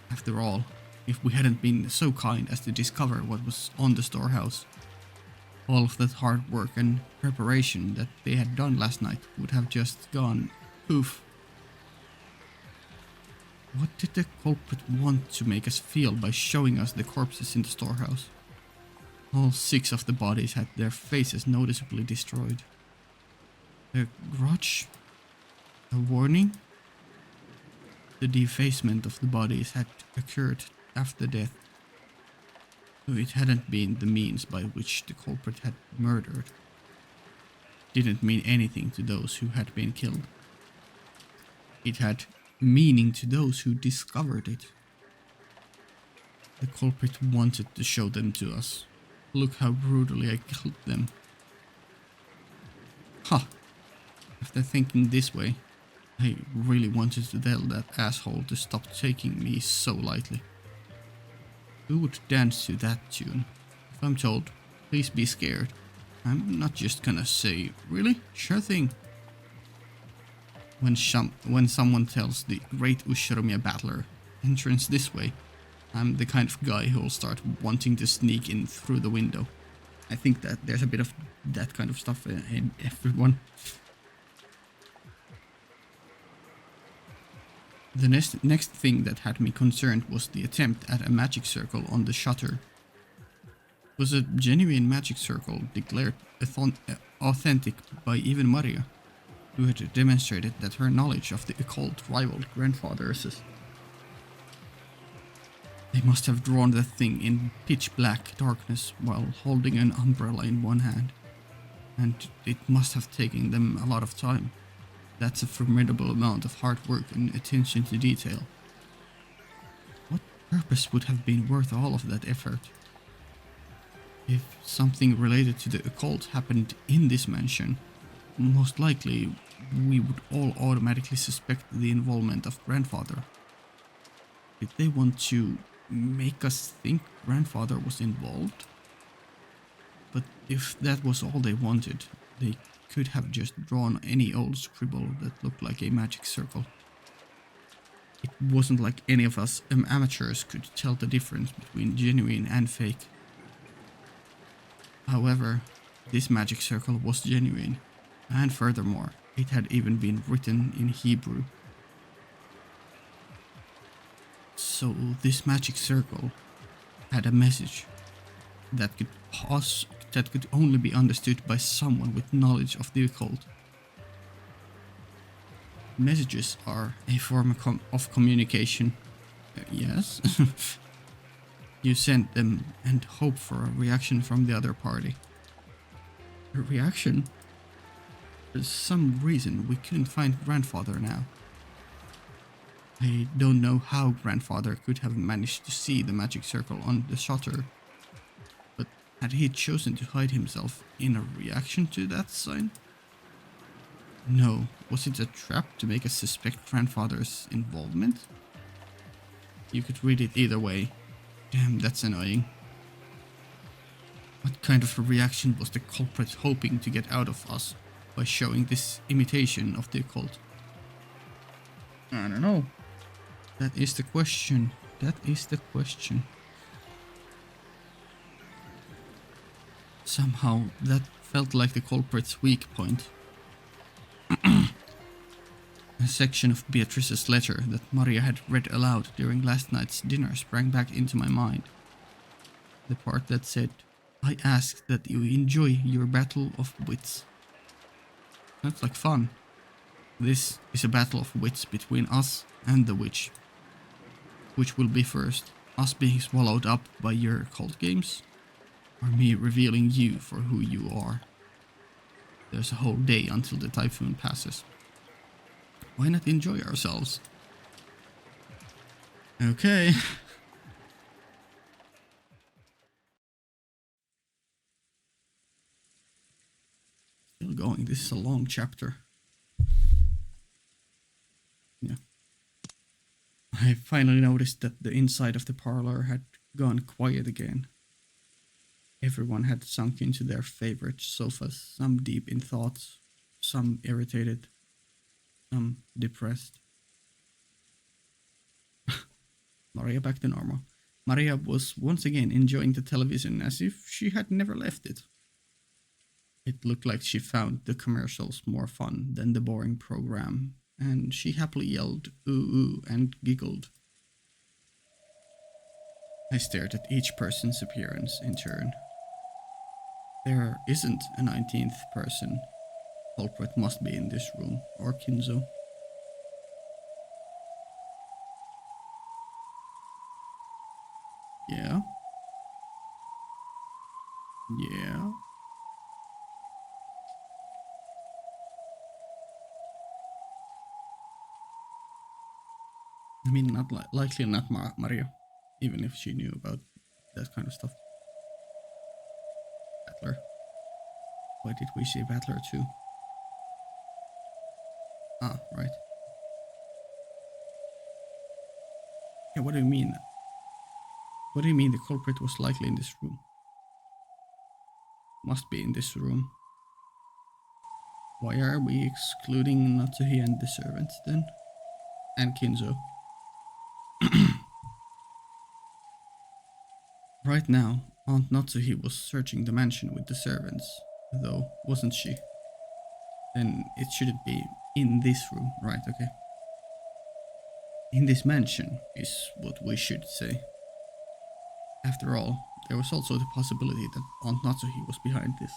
Speaker 1: After all, if we hadn't been so kind as to discover what was on the storehouse, all of that hard work and preparation that they had done last night would have just gone poof. What did the culprit want to make us feel by showing us the corpses in the storehouse? All 6 of the bodies had their faces noticeably destroyed. A grudge? A warning? The defacement of the bodies had occurred after death, so it hadn't been the means by which the culprit had murdered. Didn't mean anything to those who had been killed. It had meaning to those who discovered it. The culprit wanted to show them to us. Look how brutally I killed them. Ha! After thinking this way, I really wanted to tell that asshole to stop taking me so lightly. Who would dance to that tune? If I'm told, please be scared, I'm not just gonna say, really? Sure thing. When someone tells the great Ushiromiya battler, entrance this way, I'm the kind of guy who'll start wanting to sneak in through the window. I think that there's a bit of that kind of stuff in everyone. The next thing that had me concerned was the attempt at a magic circle on the shutter. It was a genuine magic circle declared authentic by even Maria, who had demonstrated that her knowledge of the occult rivaled grandfather's. They must have drawn the thing in pitch black darkness while holding an umbrella in one hand, and it must have taken them a lot of time. That's a formidable amount of hard work and attention to detail. What purpose would have been worth all of that effort? If something related to the occult happened in this mansion, most likely we would all automatically suspect the involvement of grandfather. Did they want to make us think grandfather was involved? But if that was all they wanted, they could have just drawn any old scribble that looked like a magic circle. It wasn't like any of us amateurs could tell the difference between genuine and fake. However, this magic circle was genuine, and furthermore, it had even been written in Hebrew. So this magic circle had a message that could only be understood by someone with knowledge of the occult. Messages are a form of communication. Yes. You send them and hope for a reaction from the other party. A reaction? For some reason we couldn't find grandfather now. I don't know how grandfather could have managed to see the magic circle on the shutter, but had he chosen to hide himself in a reaction to that sign? No, was it a trap to make us suspect grandfather's involvement? You could read it either way. Damn, that's annoying. What kind of a reaction was the culprit hoping to get out of us by showing this imitation of the occult? I don't know. That is the question. That is the question. Somehow, that felt like the culprit's weak point. A section of Beatrice's letter that Maria had read aloud during last night's dinner sprang back into my mind. The part that said, "I ask that you enjoy your battle of wits." Sounds like fun. This is a battle of wits between us and the witch. Which will be first? Us being swallowed up by your cult games? Or me revealing you for who you are? There's a whole day until the typhoon passes. Why not enjoy ourselves? Okay. Still going. This is a long chapter. Yeah. I finally noticed that the inside of the parlor had gone quiet again. Everyone had sunk into their favorite sofas, some deep in thoughts, some irritated, some depressed. Maria back to normal. Maria was once again enjoying the television as if she had never left it. It looked like she found the commercials more fun than the boring program, and she happily yelled ooh ooh and giggled. I stared at each person's appearance in turn. There isn't a 19th person. Culprit must be in this room, or Kinzo. Yeah. Yeah. I mean, not likely not Maria, even if she knew about that kind of stuff. Battler. Why did we see Battler too? Ah, right. Yeah, what do you mean? What do you mean the culprit was likely in this room? Must be in this room. Why are we excluding Natsuhi and the servants then? And Kinzo. Right now, Aunt Natsuhi was searching the mansion with the servants, though, wasn't she? Then it shouldn't be in this room, right, okay. In this mansion is what we should say. After all, there was also the possibility that Aunt Natsuhi was behind this.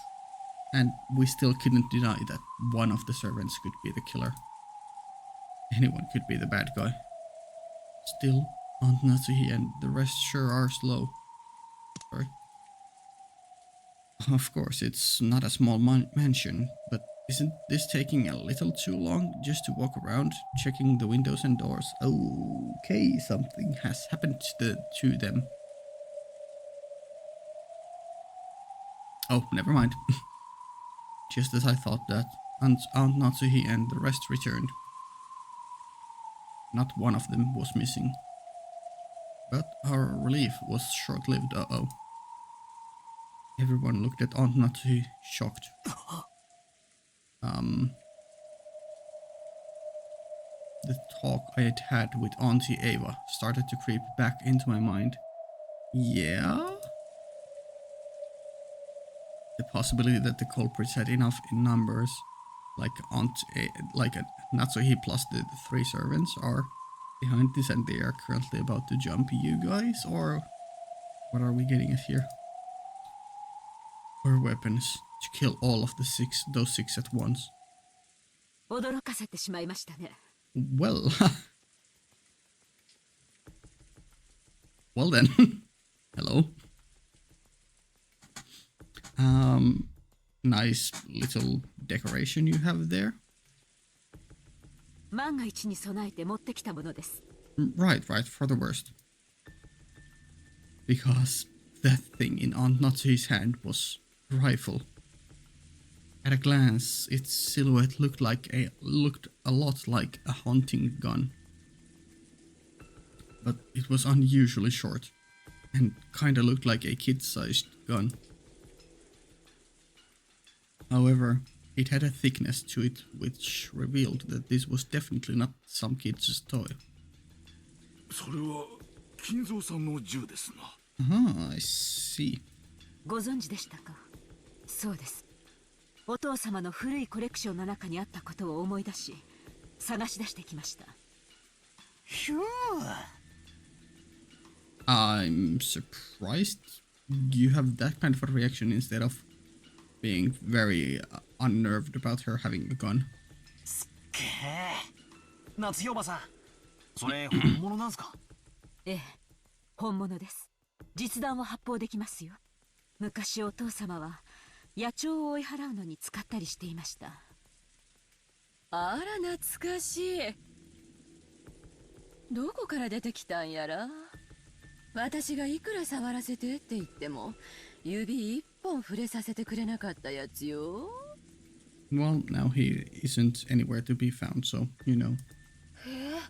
Speaker 1: And we still couldn't deny that one of the servants could be the killer. Anyone could be the bad guy. Still, Aunt Natsuhi and the rest sure are slow. Sorry. Of course, it's not a small mansion, but isn't this taking a little too long just to walk around, checking the windows and doors? Okay, something has happened to them. Oh, never mind. Just as I thought that, Aunt Natsuhi and the rest returned. Not one of them was missing. But our relief was short-lived, uh-oh. Everyone looked at Aunt Natsuhi, shocked. The talk I had had with Auntie Ava started to creep back into my mind. Yeah? The possibility that the culprits had enough in numbers, like Natsuhi plus the 3 servants, are behind this and they are currently about to jump you guys, or what are we getting at here? Or weapons to kill all of those six at once.
Speaker 10: 驚かせてしまいましたね。
Speaker 1: Well, well then, hello. Nice little decoration you have there.
Speaker 10: 万が一に備えて持ってきたものです。
Speaker 1: Right, for the worst. Because that thing in Aunt Natsuhi's hand was a rifle. At a glance, its silhouette looked a lot like a hunting gun. But it was unusually short, and kinda looked like a kid-sized gun. However, it had a thickness to it which revealed that this was definitely not some kid's toy.
Speaker 3: それは金蔵さんの銃ですな。
Speaker 1: I see.
Speaker 10: ご存知でしたか？そうです。お父様の古いコレクションの中にあったことを思い出し、探し出してきました。
Speaker 5: Sure.
Speaker 1: I'm surprised you have that kind of a reaction instead of being very unnerved about her having a gun.
Speaker 6: けえ。夏日おばさん、それ本物なんすか？
Speaker 10: ええ、本物です。実弾を発砲できますよ。昔お父様は野鳥を追い払うのに使ったりしていました。
Speaker 11: あら懐かしい。どこから出てきたんやら。私がいくら触らせてって言っても指一本触れさせてくれなかったやつよ。
Speaker 1: Well, now he isn't anywhere to be found, so, you know.
Speaker 2: へえ、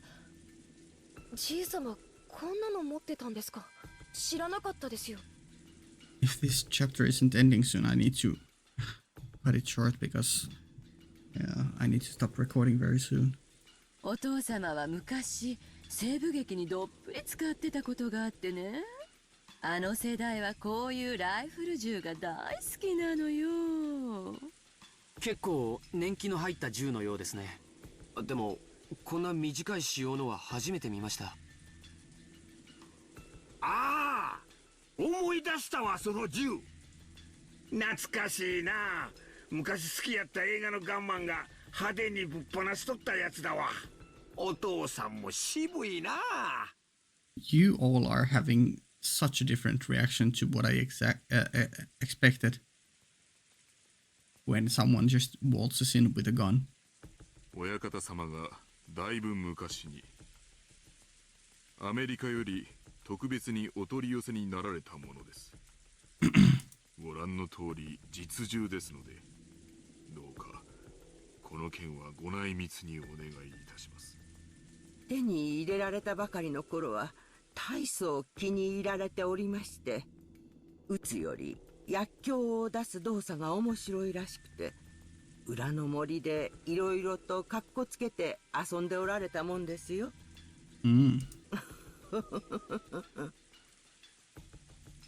Speaker 2: じいさまこんなの持ってたんですか。知らなかったですよ。
Speaker 1: If this chapter isn't ending soon, I need to cut it short because I need to stop recording very soon.
Speaker 11: お父様は昔西部劇にどっぷり使ってたことがあってね。あの世代はこういうライフル銃が大好きなのよ。
Speaker 8: 結構年季の入った銃のようですね。でもこんな短い仕様のは初めて見ました。
Speaker 3: ああ、思い出したわ、その銃。懐かしいな。昔好きやった映画のガンマンが派手にぶっ放しとったやつだわ。お父さんも渋いな。
Speaker 1: You all are having such a different reaction to what I expected when someone just waltzes in with a gun.
Speaker 7: 親方様がだいぶ昔にアメリカより特別にお取り寄せになられたものです。ご覧の通り実銃ですので、どうかこの件はご内密にお願いいたします。
Speaker 5: 手に入れられたばかりの頃は大層気に入られておりまして、撃つより薬莢を出す動作が面白いらしくて、裏の森でいろいろとかっこつけて遊んでおられたもんですよ。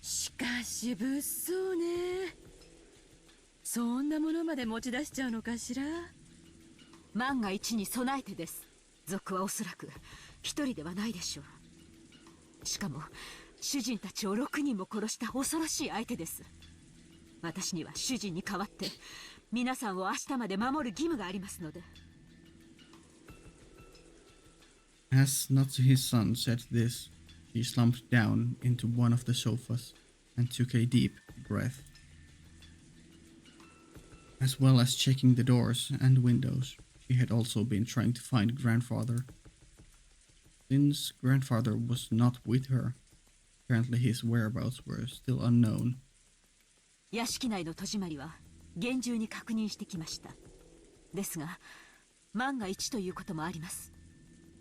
Speaker 11: しかし物騒ね。そんなものまで持ち出しちゃうのかしら。
Speaker 10: 万が一に備えてです。族はおそらく一人ではないでしょう。しかも主人たちを6人も殺した恐ろしい相手です。私には主人に代わって皆さんを明日まで守る義務がありますので。
Speaker 1: As Natsuhi's son said this, she slumped down into one of the sofas and took a deep breath. As well as checking the doors and windows, she had also been trying to find grandfather. Since grandfather was not with her, apparently his whereabouts were still unknown.
Speaker 10: 屋敷内の戸締まりは厳重に確認してきました。ですが万が一ということもあります。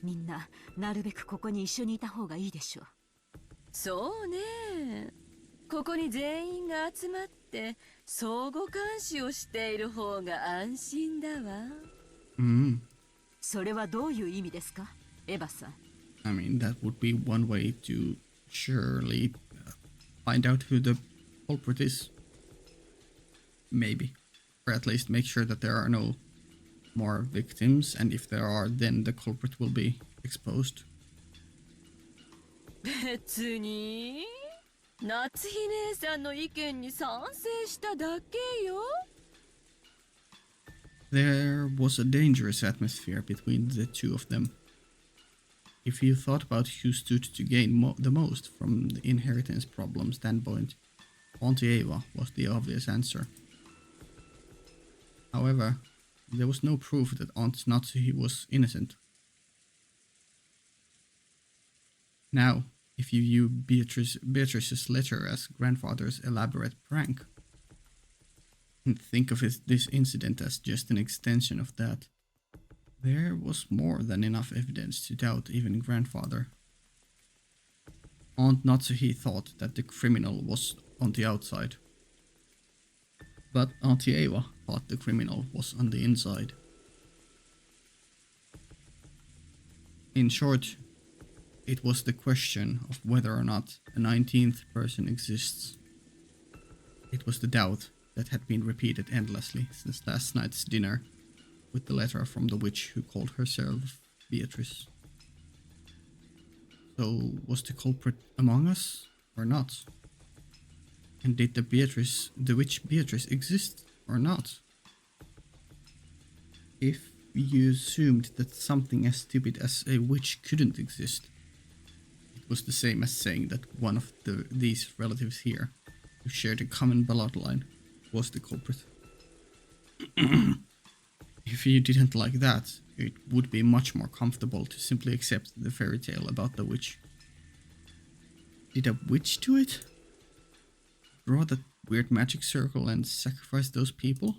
Speaker 10: みんななるべくここに一緒にいた方がいいでしょう。
Speaker 11: そうね。ここに全員が集まって相互監視をしている方が安心だわ。
Speaker 10: それはどういう意味ですか、エヴァさん。
Speaker 1: I mean, that would be one way to surely find out who the culprit is. Maybe. Or at least make sure that there are no more victims, and if there are, then the culprit will be exposed.
Speaker 11: 別に夏日姉さんの意見に賛成しただけよ。
Speaker 1: There was a dangerous atmosphere between the two of them. If you thought about who stood to gain the most from the inheritance problem standpoint, Auntie Eva was the obvious answer. However, there was no proof that Aunt Natsuhi was innocent. Now, if you view Beatrice's letter as grandfather's elaborate prank, and think of this incident as just an extension of that, there was more than enough evidence to doubt even grandfather. Aunt Natsuhi thought that the criminal was on the outside, but Auntie Eva thought the criminal was on the inside. In short, it was the question of whether or not a 19th person exists. It was the doubt that had been repeated endlessly since last night's dinner with the letter from the witch who called herself Beatrice. So, was the culprit among us or not? And did the witch Beatrice exist or not? If you assumed that something as stupid as a witch couldn't exist. It was the same as saying that one of these relatives here, who shared a common bloodline, was the culprit. If you didn't like that, it would be much more comfortable to simply accept the fairy tale about the witch. Did a witch do it? Draw that weird magic circle and sacrifice those people?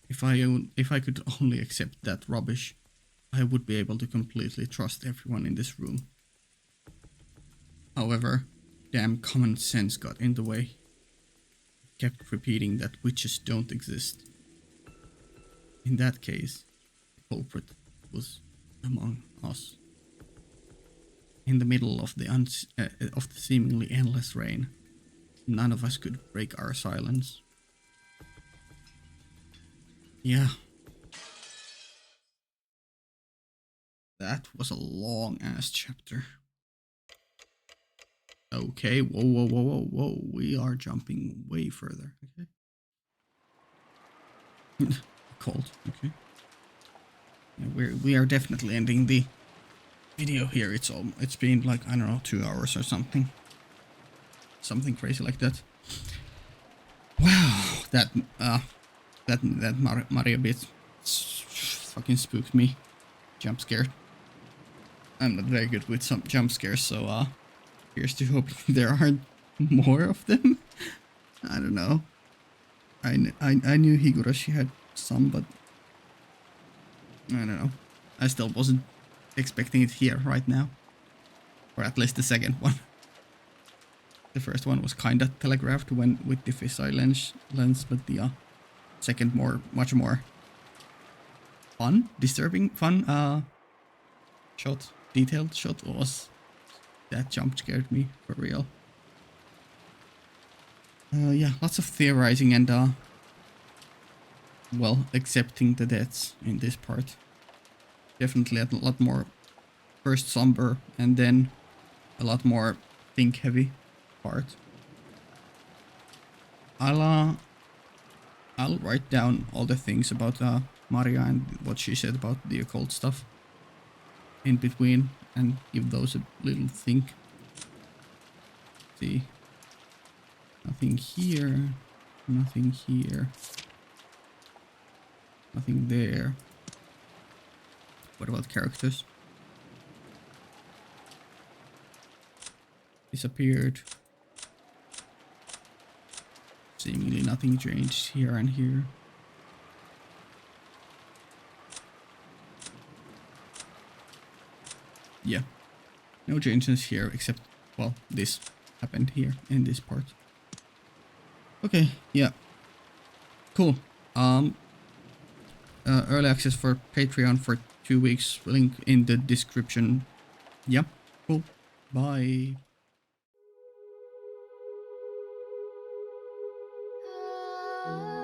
Speaker 1: If I could only accept that rubbish, I would be able to completely trust everyone in this room. However, damn common sense got in the way. It kept repeating that witches don't exist. In that case, the culprit was among us. In the middle of the seemingly endless rain, none of us could break our silence. Yeah. That was a long-ass chapter. Okay, whoa. We are jumping way further, okay? Cold, okay. Yeah, we are definitely ending the video here. It's been like, I don't know, 2 hours or something. Something crazy like that. Wow, that Mario bit fucking spooked me. Jump scared. I'm not very good with some jump scares, so here's to hoping there aren't more of them. I don't know. I knew Higurashi had some, but I don't know. I still wasn't expecting it here right now. Or at least the second one. The first one was kinda telegraphed when with the fisheye lens, but the second much more fun, disturbing, fun shot, detailed shot was that jump scared me for real. Yeah, lots of theorizing and well, accepting the deaths in this part. Definitely a lot more first somber and then a lot more think heavy part. I'll write down all the things about Maria and what she said about the occult stuff in between and give those a little think. See, nothing here, nothing here, nothing there. What about characters? Disappeared. Seemingly nothing changed here and here. Yeah, no changes here except, well, this happened here in this part. Okay, yeah, cool. Early access for Patreon for 2 weeks. Link in the description. Yeah, cool. Bye.
Speaker 2: Ah